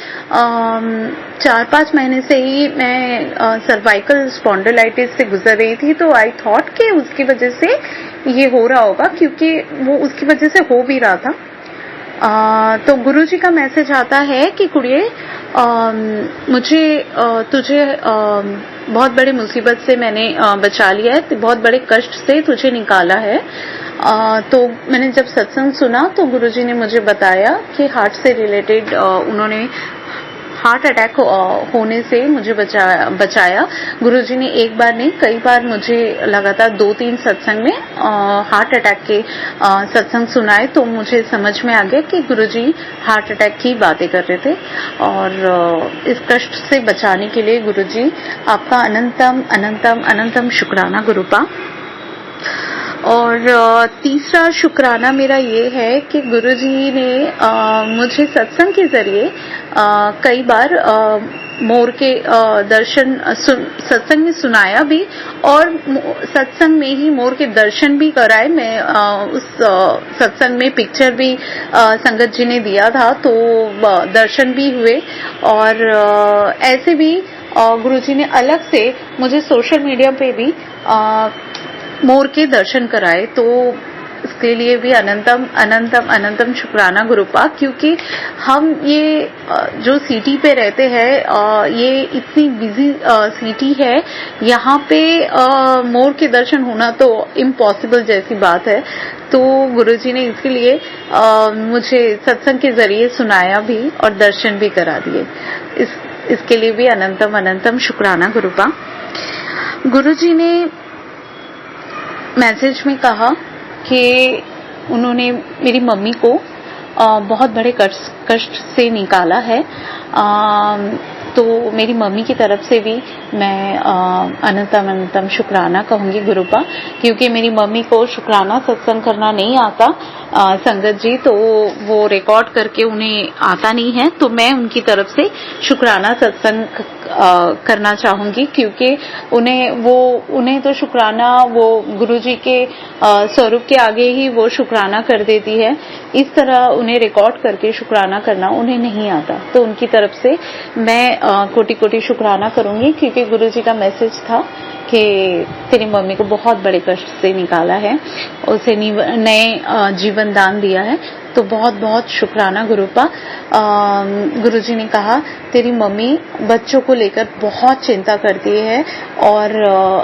4-5 महीने से ही मैं सर्वाइकल स्पॉन्डिलाइटिस से गुजर रही थी। तो आई थॉट कि उसकी वजह से ये हो रहा होगा, क्योंकि वो उसकी वजह से हो भी रहा था। तो गुरुजी का मैसेज आता है कि कुड़िए मुझे तुझे बहुत बड़ी मुसीबत से मैंने बचा लिया है, बहुत बड़े कष्ट से तुझे निकाला है। तो मैंने जब सत्संग सुना तो गुरुजी ने मुझे बताया कि हार्ट से रिलेटेड उन्होंने हार्ट अटैक होने से मुझे बचाया। गुरुजी ने एक बार नहीं कई बार मुझे लगातार 2-3 सत्संग में हार्ट अटैक के सत्संग सुनाए, तो मुझे समझ में आ गया कि गुरुजी हार्ट अटैक की बातें कर रहे थे। और इस कष्ट से बचाने के लिए गुरुजी आपका अनंतम अनंतम अनंतम शुक्राना गुरुपा। और तीसरा शुक्राना मेरा ये है कि गुरुजी ने मुझे सत्संग के जरिए कई बार मोर के दर्शन सत्संग में सुनाया भी और सत्संग में ही मोर के दर्शन भी कराए। मैं उस सत्संग में पिक्चर भी संगत जी ने दिया था, तो दर्शन भी हुए। और ऐसे भी गुरुजी ने अलग से मुझे सोशल मीडिया पे भी मोर के दर्शन कराए। तो उसके लिए भी अनंतम अनंतम अनंतम शुक्राना गुरुपा, क्योंकि हम ये जो सिटी पे रहते हैं, ये इतनी बिजी सिटी है, यहाँ पे मोर के दर्शन होना तो इम्पॉसिबल जैसी बात है। तो गुरुजी ने इसके लिए मुझे सत्संग के जरिए सुनाया भी और दर्शन भी करा दिए। इसके लिए भी अनंतम अनंतम शुक्राना गुरुपा। गुरुजी ने मैसेज में कहा कि उन्होंने मेरी मम्मी को बहुत बड़े कष्ट से निकाला है, तो मेरी मम्मी की तरफ से भी मैं अनंतम अनंतम शुक्राना कहूंगी गुरुपा, क्योंकि मेरी मम्मी को शुक्राना सत्संग करना नहीं आता संगत जी, तो वो रिकॉर्ड करके उन्हें आता नहीं है, तो मैं उनकी तरफ से शुक्राना सत्संग करना चाहूंगी, क्योंकि उन्हें तो शुक्राना वो गुरुजी के स्वरूप के आगे ही वो शुक्राना कर देती है। इस तरह उन्हें रिकॉर्ड करके शुक्राना करना उन्हें नहीं आता, तो उनकी तरफ से मैं कोटि कोटि शुक्राना करूंगी, क्योंकि गुरुजी का मैसेज था कि तेरी मम्मी को बहुत बड़े कष्ट से निकाला है, उसे नए जीवन दान दिया है, तो बहुत बहुत शुक्राना गुरुपा। गुरुजी ने कहा तेरी मम्मी बच्चों को लेकर बहुत चिंता करती है और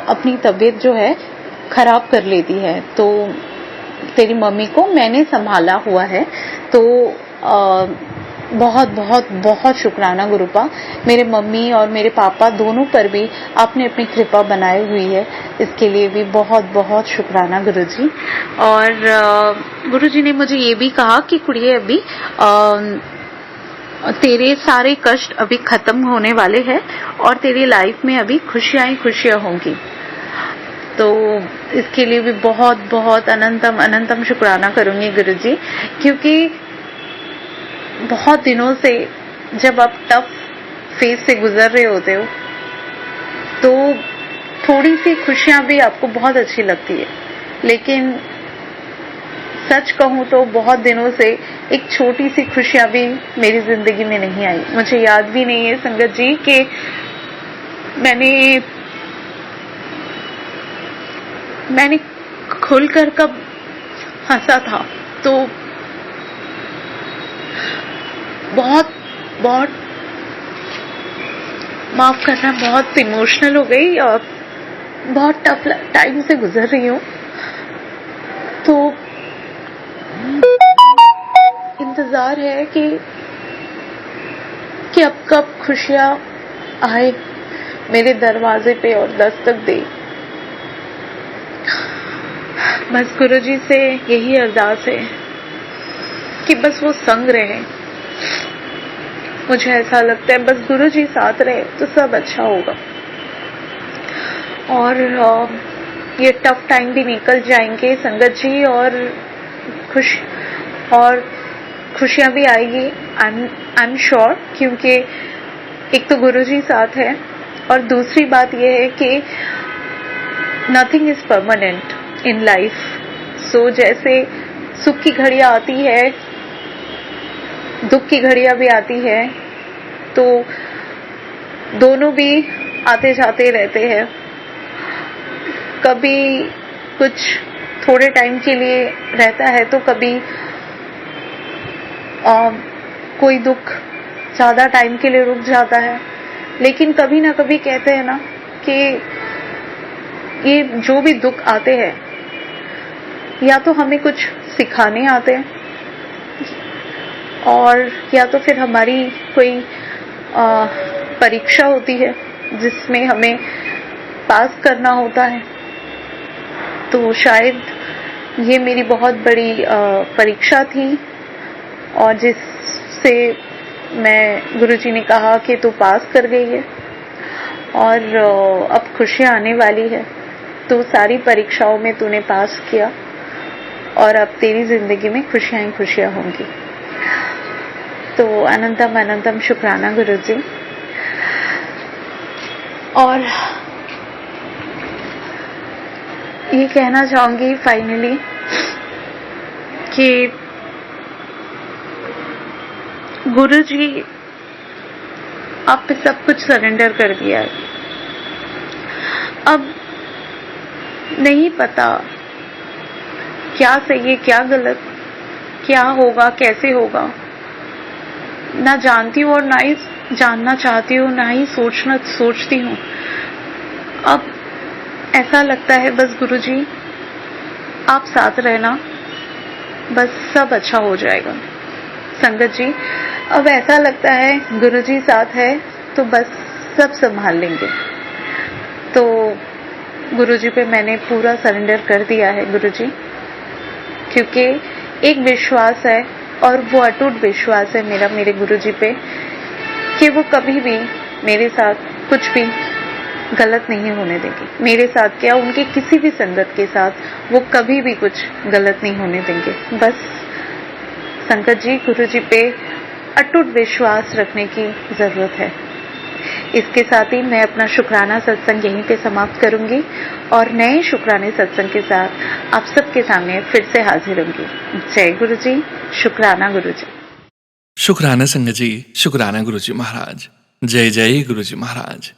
अपनी तबीयत जो है खराब कर लेती है, तो तेरी मम्मी को मैंने संभाला हुआ है, तो बहुत बहुत बहुत शुक्राना गुरुपा। मेरे मम्मी और मेरे पापा दोनों पर भी आपने अपनी कृपा बनाई हुई है, इसके लिए भी बहुत बहुत शुक्राना गुरुजी। और गुरुजी ने मुझे ये भी कहा कि कुड़िए अभी तेरे सारे कष्ट अभी खत्म होने वाले हैं और तेरी लाइफ में अभी खुशियां ही खुशियां होंगी, तो इसके लिए भी बहुत बहुत अनंतम अनंतम शुक्राना करूंगी गुरुजी, क्योंकि बहुत दिनों से जब आप टफ फेज से गुजर रहे होते हो तो थोड़ी सी खुशियां भी आपको बहुत अच्छी लगती है, लेकिन सच कहूं तो बहुत दिनों से एक छोटी सी खुशियां भी मेरी जिंदगी में नहीं आई। मुझे याद भी नहीं है संगत जी कि मैंने खुलकर कब हंसा था, तो बहुत बहुत माफ करना, बहुत इमोशनल हो गई और बहुत टफ टाइम से गुजर रही हूँ, तो इंतजार है कि अब कब खुशियां आए मेरे दरवाजे पे और दस्तक दे। बस गुरुजी से यही अरदास है कि बस वो संग रहे। मुझे ऐसा लगता है बस गुरुजी साथ रहे तो सब अच्छा होगा और ये टफ टाइम भी निकल जाएंगे संगत जी, और खुशियां भी आएगी, आई एम श्योर, क्योंकि एक तो गुरुजी साथ है और दूसरी बात यह है कि nothing is permanent in life. सो जैसे सुख की घड़ियां आती है, दुख की घड़ियां भी आती है, तो दोनों भी आते जाते रहते हैं। कभी कुछ थोड़े टाइम के लिए रहता है तो कभी कोई दुख ज्यादा टाइम के लिए रुक जाता है, लेकिन कभी ना कभी कहते हैं ना कि ये जो भी दुख आते हैं या तो हमें कुछ सिखाने आते हैं और या तो फिर हमारी कोई परीक्षा होती है जिसमें हमें पास करना होता है। तो शायद ये मेरी बहुत बड़ी परीक्षा थी और जिससे मैं गुरुजी ने कहा कि तू पास कर गई है और अब खुशियां आने वाली है, तो सारी परीक्षाओं में तूने पास किया और अब तेरी जिंदगी में खुशियां ही खुशियां होंगी। तो अनंतम अनंतम शुक्राना गुरुजी। और ये कहना चाहूंगी फाइनली कि गुरुजी आप पे सब कुछ सरेंडर कर दिया है। अब नहीं पता क्या सही है क्या गलत, क्या होगा कैसे होगा, ना जानती हूँ और ना ही जानना चाहती हूँ, ना ही सोचती हूँ। अब ऐसा लगता है बस गुरुजी आप साथ रहना, बस सब अच्छा हो जाएगा। संगत जी, अब ऐसा लगता है गुरुजी साथ है तो बस सब संभाल लेंगे। तो गुरुजी पे मैंने पूरा सरेंडर कर दिया है गुरुजी, क्योंकि एक विश्वास है और वो अटूट विश्वास है मेरा मेरे गुरुजी पे कि वो कभी भी मेरे साथ कुछ भी गलत नहीं होने देंगे। मेरे साथ क्या, उनके किसी भी संगत के साथ वो कभी भी कुछ गलत नहीं होने देंगे। बस संगत जी, गुरुजी पे अटूट विश्वास रखने की जरूरत है। इसके साथ ही मैं अपना शुक्राना सत्संग यहीं पे समाप्त करूंगी और नए शुक्राने सत्संग के साथ आप सबके सामने फिर से हाजिर होंगी। जय गुरुजी, शुक्राना गुरुजी। शुक्राना संगत जी, शुक्राना गुरुजी महाराज। जय जय गुरुजी महाराज।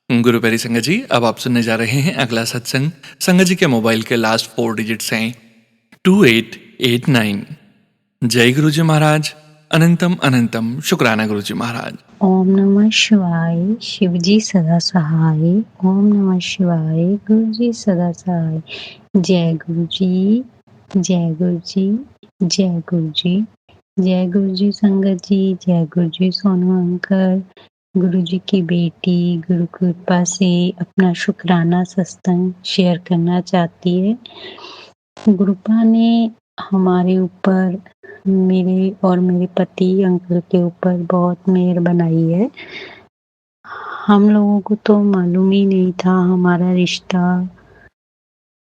गुरु प्यारी संगत जी, अब आप सुनने जा रहे हैं अगला सत्संग। संगत जी के मोबाइल के लास्ट 4 डिजिट्स हैं 2889। जय गुरुजी महाराज। अनंतम अनंतम शुक्राना गुरुजी महाराज। ओम नमः शिवाय, शिवजी सदा सहाय। ओम नमः शिवाय, गुरुजी सदा सहाय। जय गुरुजी, जय गुरुजी, जय गुरुजी, जय गुरुजी संगत जी, जय गुरुजी सोनू अंकल। गुरुजी की बेटी गुरु कृपा से अपना शुक्राना सत्संग शेयर करना चाहती है। गुरुपा ने हमारे ऊपर, मेरे और मेरे पति अंकल के ऊपर बहुत मेहर बनाई है। हम लोगों को तो मालूम ही नहीं था हमारा रिश्ता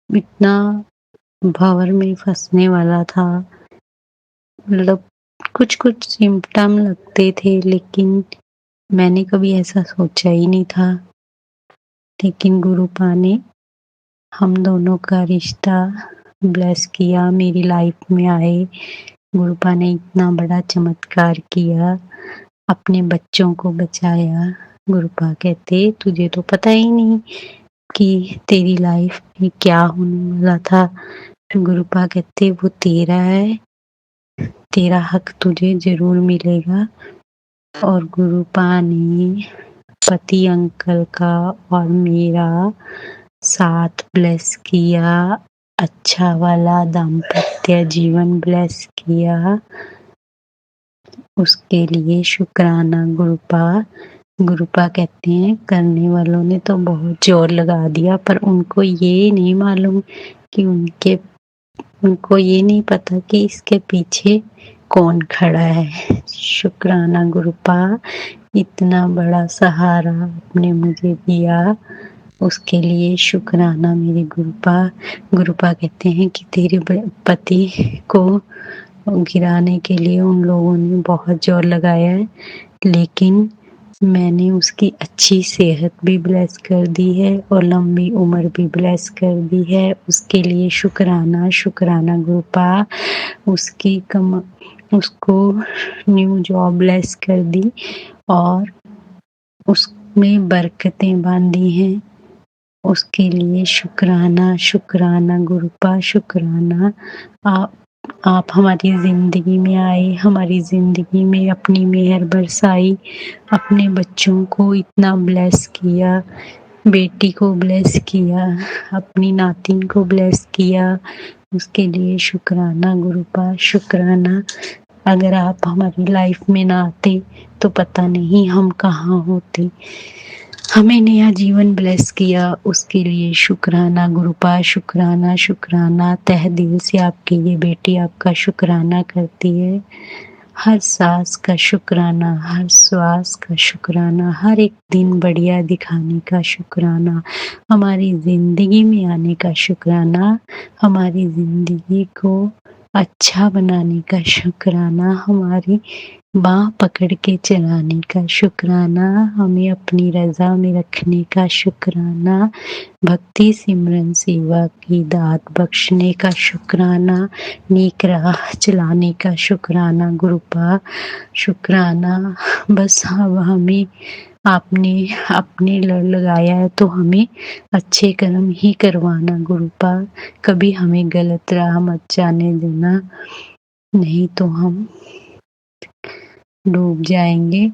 इतना भंवर में फंसने वाला था। मतलब कुछ कुछ सिम्टम लगते थे, लेकिन मैंने कभी ऐसा सोचा ही नहीं था। लेकिन गुरुपा ने हम दोनों का रिश्ता ब्लेस किया, मेरी लाइफ में आए। गुरुपा ने इतना बड़ा चमत्कार किया, अपने बच्चों को बचाया। गुरुपा कहते तुझे तो पता ही नहीं कि तेरी लाइफ में क्या होने वाला था। गुरुपा कहते वो तेरा है, तेरा हक तुझे जरूर मिलेगा। और गुरुपा ने पति अंकल का और मेरा साथ ब्लेस किया, अच्छा वाला दाम्पत्य जीवन ब्लेस किया। उसके लिए शुक्राना गुरुपा। गुरुपा कहते हैं करने वालों ने तो बहुत जोर लगा दिया, पर उनको ये नहीं मालूम कि उनको ये नहीं पता कि इसके पीछे कौन खड़ा है। शुक्राना गुरुपा, इतना बड़ा सहारा आपने मुझे दिया, उसके लिए शुक्राना मेरे गुरुपा। गुरुपा कहते हैं कि तेरे पति को गिराने के लिए उन लोगों ने बहुत जोर लगाया है, लेकिन मैंने उसकी अच्छी सेहत भी ब्लेस कर दी है और लंबी उम्र भी ब्लेस कर दी है। उसके लिए शुक्राना, शुक्राना गुरुपा। उसको न्यू जॉब ब्लेस कर दी और उसमें बरकतें बांधी हैं। उसके लिए शुक्राना, शुक्राना गुरुपा, शुक्राना। आप हमारी जिंदगी में आए, हमारी जिंदगी में अपनी मेहर बरसाई, अपने बच्चों को इतना ब्लेस किया, बेटी को ब्लेस किया, अपनी नातिन को ब्लेस किया। उसके लिए शुक्राना गुरुपा, शुक्राना। अगर आप हमारी लाइफ में ना आते तो पता नहीं हम कहाँ होते। हमें नया जीवन ब्लेस किया, उसके लिए शुक्राना गुरुपा, शुक्राना, शुक्राना। तहे दिल से आपकी ये बेटी आपका शुक्राना करती है। हर सांस का शुक्राना, हर श्वास का शुक्राना, हर एक दिन बढ़िया दिखाने का शुक्राना, हमारी जिंदगी में आने का शुक्राना, हमारी जिंदगी को अच्छा बनाने का शुक्राना, हमारी बाँह पकड़ के चलाने का शुक्राना, हमें अपनी रज़ा में रखने का शुक्राना, भक्ति सिमरन सेवा की दात बख्शने का शुक्राना, नेक राह चलाने का शुक्राना गुरुपा, शुक्राना। बस अब हमें आपने अपने लड़ लगाया है तो हमें अच्छे कर्म ही करवाना गुरुपाल, कभी हमें गलत राह मत जाने देना, नहीं तो हम डूब जाएंगे।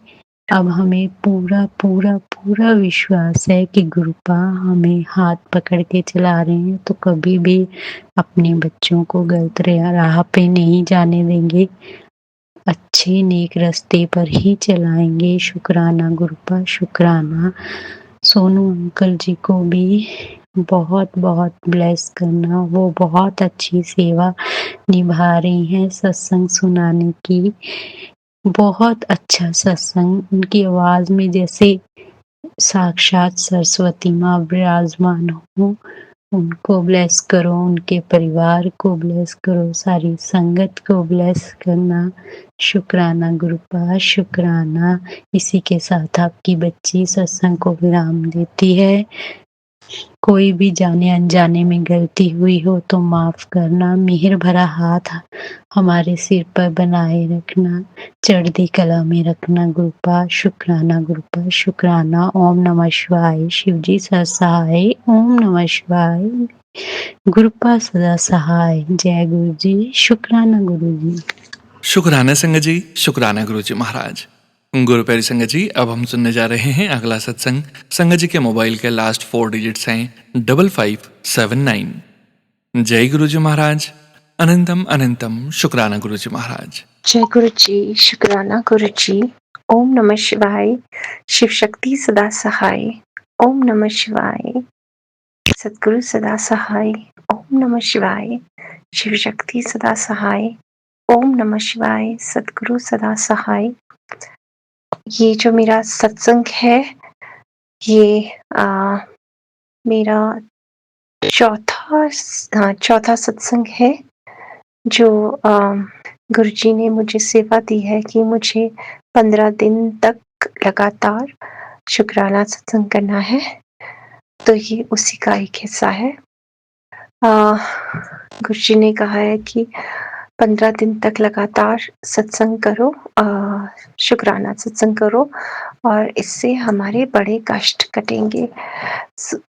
अब हमें पूरा पूरा पूरा विश्वास है कि गुरुपा हमें हाथ पकड़ के चला रहे हैं, तो कभी भी अपने बच्चों को गलत राह पे नहीं जाने देंगे, अच्छे नेक रास्ते पर ही चलाएंगे। शुक्राना गुरुपा, शुक्राना। सोनू अंकल जी को भी बहुत बहुत ब्लेस करना, वो बहुत अच्छी सेवा निभा रही हैं सत्संग सुनाने की। बहुत अच्छा सत्संग, उनकी आवाज में जैसे साक्षात सरस्वती माँ विराजमान हो। उनको ब्लेस करो, उनके परिवार को ब्लेस करो, सारी संगत को ब्लेस करना। शुक्राना गुरुपा, शुक्राना। इसी के साथ आपकी बच्ची सत्संग को विराम देती है। कोई भी जाने अनजाने में गलती हुई हो तो माफ करना, मेहर भरा हाथ हमारे सिर पर बनाए रखना, चढ़ती कला में रखना गुरुपा। शुक्राना गुरुपा, शुक्राना। ओम नमः शिवाय। शिवजी सदा सहाय। ओम नमः शिवाय। गुरुपा सदा सहाय। जय गुरु जी। शुक्राना गुरु जी। शुक्राना संगत जी, शुक्राना गुरु जी महाराज। गुरु प्यारी संगत जी, अब हम सुनने जा रहे हैं अगला सत्संग। संगत जी के मोबाइल के लास्ट 4 डिजिट्स हैं 5579। जय गुरु जी महाराज। अनंतम अनंतम शुक्राना गुरु जी महाराज। जय गुरु जी, शुक्राना गुरु जी। ओम नमः शिवाय। शिव शक्ति सदा सहाय। ओम नमः शिवाय। सद्गुरु सदा सहाय। ओम नमः शिवाय। शिव शक्ति सदा सहाय। ओम नमः शिवाय। सद्गुरु सदा सहाय। ये जो मेरा सत्संग है, ये मेरा चौथा सत्संग है जो गुरुजी ने मुझे सेवा दी है कि मुझे 15 दिन तक लगातार शुक्राना सत्संग करना है, तो ये उसी का एक हिस्सा है। गुरुजी ने कहा है कि 15 दिन तक लगातार सत्संग करो, शुक्राना सत्संग करो, और इससे हमारे बड़े कष्ट कटेंगे।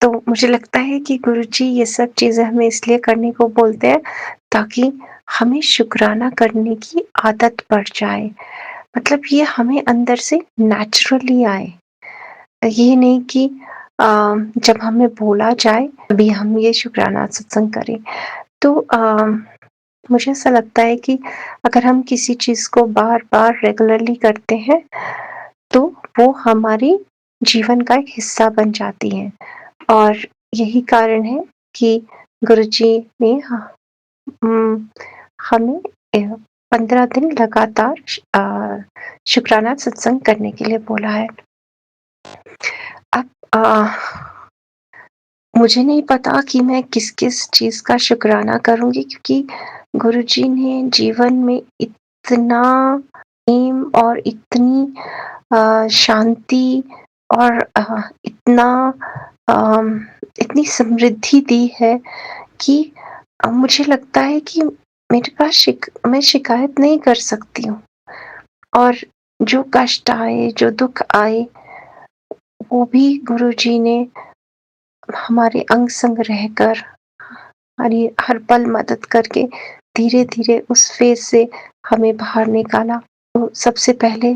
तो मुझे लगता है कि गुरुजी ये सब चीज़ें हमें इसलिए करने को बोलते हैं ताकि हमें शुक्राना करने की आदत पड़ जाए, मतलब ये हमें अंदर से नेचुरली आए। ये नहीं कि जब हमें बोला जाए तभी हम ये शुक्राना सत्संग करें। तो मुझे ऐसा लगता है कि अगर हम किसी चीज़ को बार-बार रेगुलरली करते हैं तो वो हमारी जीवन का एक हिस्सा बन जाती है, और यही कारण है कि गुरुजी ने हमें 15 दिन लगातार शुक्राना सत्संग करने के लिए बोला है। अब मुझे नहीं पता कि मैं किस-किस चीज़ का शुक्राना करूँगी, क्योंकि गुरुजी ने जीवन में इतना प्रेम और इतनी शांति और इतनी समृद्धि दी है कि मुझे लगता है कि मेरे पास मैं शिकायत नहीं कर सकती हूँ, और जो कष्ट आए, जो दुःख आए, वो भी गुरुजी ने हमारे अंग संग रहकर हर पल मदद करके धीरे-धीरे उस फेज़ से हमें बाहर निकाला। तो सबसे पहले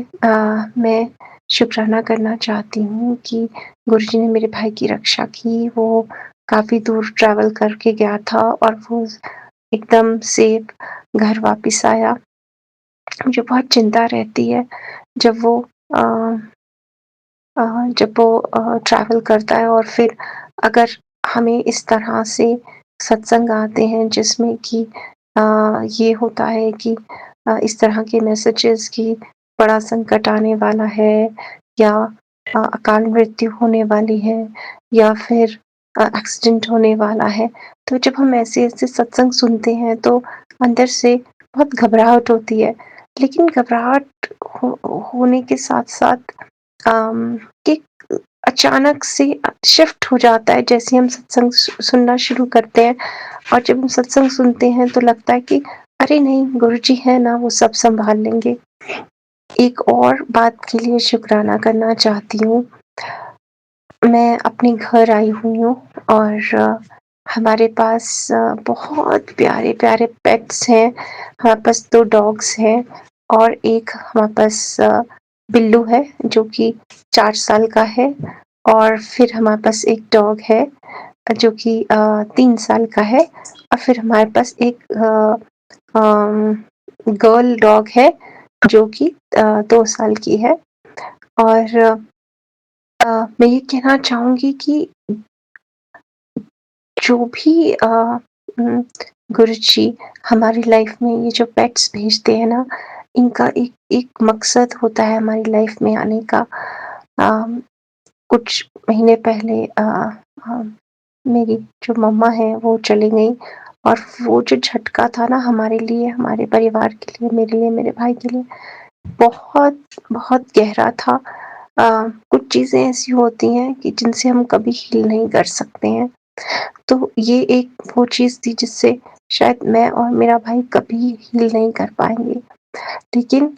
मैं शुक्राना करना चाहती हूँ कि गुरुजी ने मेरे भाई की रक्षा की। वो काफ़ी दूर ट्रैवल करके गया था और वो एकदम सेफ घर वापस आया। मुझे बहुत चिंता रहती है जब वो ट्रैवल करता है, और फिर अगर हमें इस तरह से सत्संग आते हैं जिसमें कि ये होता है कि इस तरह के मैसेजेस कि बड़ा संकट आने वाला है, या अकाल मृत्यु होने वाली है, या फिर एक्सीडेंट होने वाला है। तो जब हम ऐसे-ऐसे सत्संग सुनते हैं तो अंदर से बहुत घबराहट होती है। लेकिन घबराहट होने के साथ-साथ एक अचानक से शिफ्ट हो जाता है जैसे हम सत्संग सुनना शुरू करते हैं, और जब हम सत्संग सुनते हैं तो लगता है कि अरे नहीं, गुरुजी है ना, वो सब संभाल लेंगे। एक और बात के लिए शुक्राना करना चाहती हूँ। मैं अपने घर आई हुई हूँ और हमारे पास बहुत प्यारे-प्यारे पेट्स हैं। हमारे पास 2 डॉग्स हैं और एक हमारे पास बिल्लू है जो कि 4 साल का है, और फिर हमारे पास एक डॉग है जो कि 3 साल का है, और फिर हमारे पास एक गर्ल डॉग है जो कि 2 साल की है। और मैं ये कहना चाहूँगी कि जो भी गुरुजी हमारी लाइफ में ये जो पेट्स भेजते हैं ना, इनका एक एक मकसद होता है हमारी लाइफ में आने का। कुछ महीने पहले मेरी जो मम्मा हैं वो चली गईं, और वो जो झटका था ना हमारे लिए, हमारे परिवार के लिए, मेरे लिए, मेरे भाई के लिए बहुत बहुत गहरा था। कुछ चीज़ें ऐसी होती हैं कि जिनसे हम कभी हील नहीं कर सकते हैं। तो ये एक वो चीज़ थी जिससे शायद मैं और मेरा भाई कभी हील नहीं कर पाएँगे। लेकिन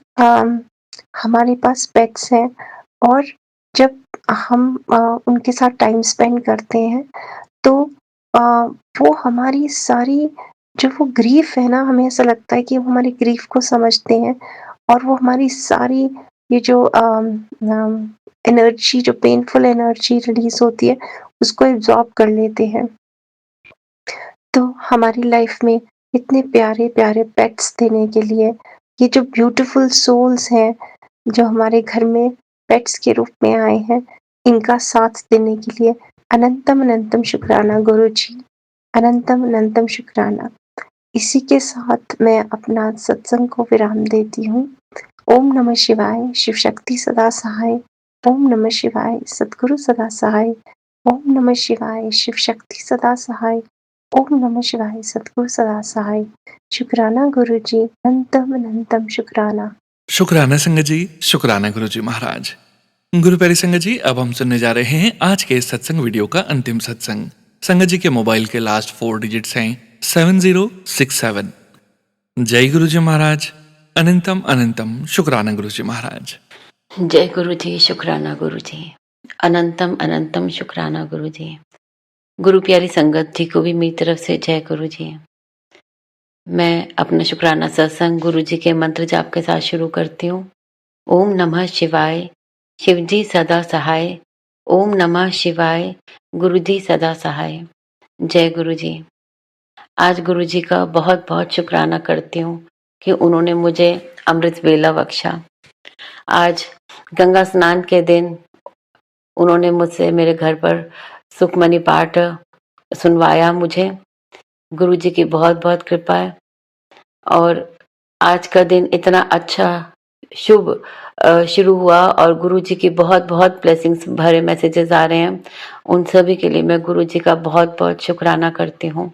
हमारे पास पेट्स हैं, और जब हम उनके साथ टाइम स्पेंड करते हैं तो अ, वो हमारी सारी जो वो ग्रीफ़ है ना, हमें ऐसा लगता है कि वो हमारी ग्रीफ़ को समझते हैं, और वो हमारी सारी ये जो एनर्जी, जो पेनफुल एनर्जी रिलीज़ होती है, उसको एब्ज़ॉर्ब कर लेते हैं। तो हमारी लाइफ में इतने प्यारे-प्यारे पेट्स देने के लिए, ये जो ब्यूटीफुल सोल्स हैं, जो हमारे घर में पेट्स के रूप में आए हैं, इनका साथ देने के लिए अनंतम अनंतम शुक्राना गुरुजी, अनंतम अनंतम शुक्राना। इसी के साथ मैं अपना सत्संग को विराम देती हूँ। ओम नमः शिवाय, शिव शक्ति सदा सहाय। ओम नमः शिवाय, सद्गुरु सदा सहाय। ओम नमः शिवाय, शिव शक्ति सदा सहाय। ओम नमः शिवाय, सद्गुरु सदा सहाय। शुक्राना गुरुजी, अनंतम अनंतम शुक्राना। शुक्राना संगत जी, शुक्राना गुरु जी महाराज। गुरु प्यारी संगत जी, अब हम सुनने जा रहे हैं आज के इस सत्संग वीडियो का अंतिम सत्संग। संगत जी के मोबाइल के लास्ट 4 डिजिट्स हैं 7067। जय गुरु जी महाराज। अनंतम अनंतम शुक्राना गुरु जी महाराज। जय गुरु जी, शुक्राना गुरु जी, अनंतम अनंतम शुक्राना गुरु जी। गुरु प्यारी संगत जी को भी मेरी तरफ से जय गुरु जी। मैं अपना शुक्राना सत्संग गुरु जी के मंत्र जाप के साथ शुरू करती हूँ। ओम नमः शिवाय, शिव जी सदा सहाय। ओम नमः शिवाय, गुरु जी सदा सहाय। जय गुरु जी। आज गुरु जी का बहुत बहुत शुक्राना करती हूँ कि उन्होंने मुझे अमृत वेला बख्शा। आज गंगा स्नान के दिन उन्होंने मुझसे मेरे घर पर सुखमनी पाठ सुनवाया मुझे। गुरु जी की बहुत बहुत कृपा है, और आज का दिन इतना अच्छा शुभ शुरू हुआ, और गुरु जी की बहुत बहुत ब्लेसिंग्स भरे मैसेजेस आ रहे हैं। उन सभी के लिए मैं गुरु जी का बहुत बहुत शुक्राना करती हूँ।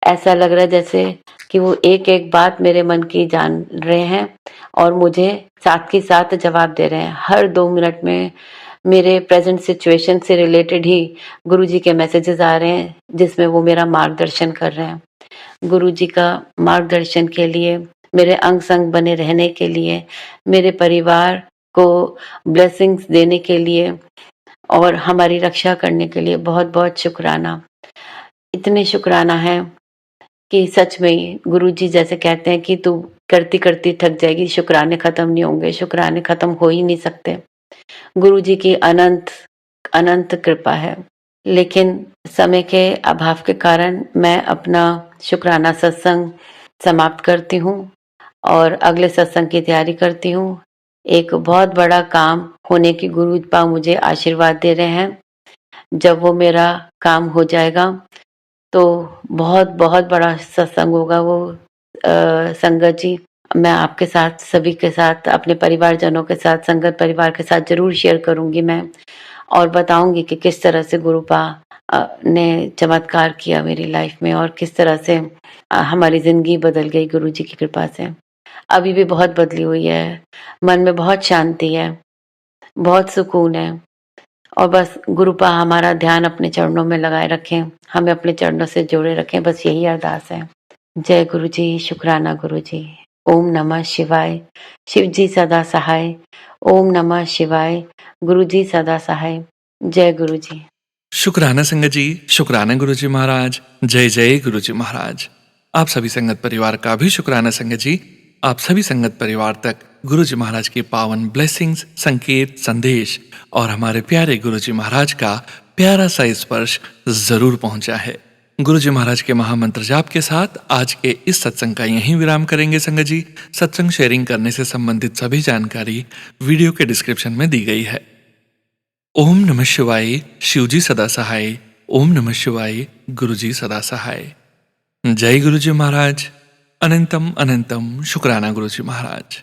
ऐसा लग रहा है जैसे कि वो एक एक बात मेरे मन की जान रहे हैं और मुझे साथ के साथ जवाब दे रहे हैं। हर 2 मिनट में मेरे प्रेजेंट सिचुएशन से रिलेटेड ही गुरु जी के मैसेजेस आ रहे हैं, जिसमें वो मेरा मार्गदर्शन कर रहे हैं। गुरु जी का मार्गदर्शन के लिए, मेरे अंग संग बने रहने के लिए, मेरे परिवार को ब्लेसिंग्स देने के लिए और हमारी रक्षा करने के लिए बहुत बहुत शुक्राना। इतने शुक्राना है कि सच में ही गुरु जी जैसे कहते हैं कि तू करती करती थक जाएगी, शुक्राने खत्म नहीं होंगे, शुक्राने खत्म हो ही नहीं सकते। गुरु जी की अनंत अनंत कृपा है। लेकिन समय के अभाव के कारण मैं अपना शुक्राना सत्संग समाप्त करती हूँ और अगले सत्संग की तैयारी करती हूँ। एक बहुत बड़ा काम होने की गुरु पा मुझे आशीर्वाद दे रहे हैं। जब वो मेरा काम हो जाएगा तो बहुत बहुत बड़ा सत्संग होगा वो। संगत जी, मैं आपके साथ, सभी के साथ, अपने परिवारजनों के साथ, संगत परिवार के साथ जरूर शेयर करूंगी मैं, और बताऊंगी कि किस तरह से गुरुपा ने चमत्कार किया मेरी लाइफ में और किस तरह से हमारी जिंदगी बदल गई गुरु जी की कृपा से। अभी भी बहुत बदली हुई है, मन में बहुत शांति है, बहुत सुकून है, और बस गुरुपा हमारा ध्यान अपने चरणों में लगाए रखें, हमें अपने चरणों से जोड़े रखें, बस यही अरदास है। जय गुरु जी, शुक्राना गुरु जी। ओम नमः शिवाय। शिव जी सदा सहाय। ओम नमः शिवाय। गुरु जी सदा सहाय। जय गुरु जी। शुक्राना संगत जी, शुक्राना गुरु जी महाराज। जय जय गुरु जी महाराज। आप सभी संगत परिवार का भी शुक्राना संगत जी। आप सभी संगत परिवार तक गुरु जी महाराज की पावन ब्लेसिंग्स, संकेत, संदेश और हमारे प्यारे गुरु जी महाराज का प्यारा सा स्पर्श जरूर पहुंचा है। गुरु जी महाराज के महामंत्र जाप के साथ आज के इस सत्संग का यहीं विराम करेंगे संगत जी। सत्संग शेयरिंग करने से संबंधित सभी जानकारी वीडियो के डिस्क्रिप्शन में दी गई है। ओम नमः शिवाय। शिवजी सदा सहाय। ओम नमः शिवाय। गुरुजी सदा सहाय। जय गुरुजी महाराज। अनंतम अनंतम शुक्राना गुरुजी महाराज।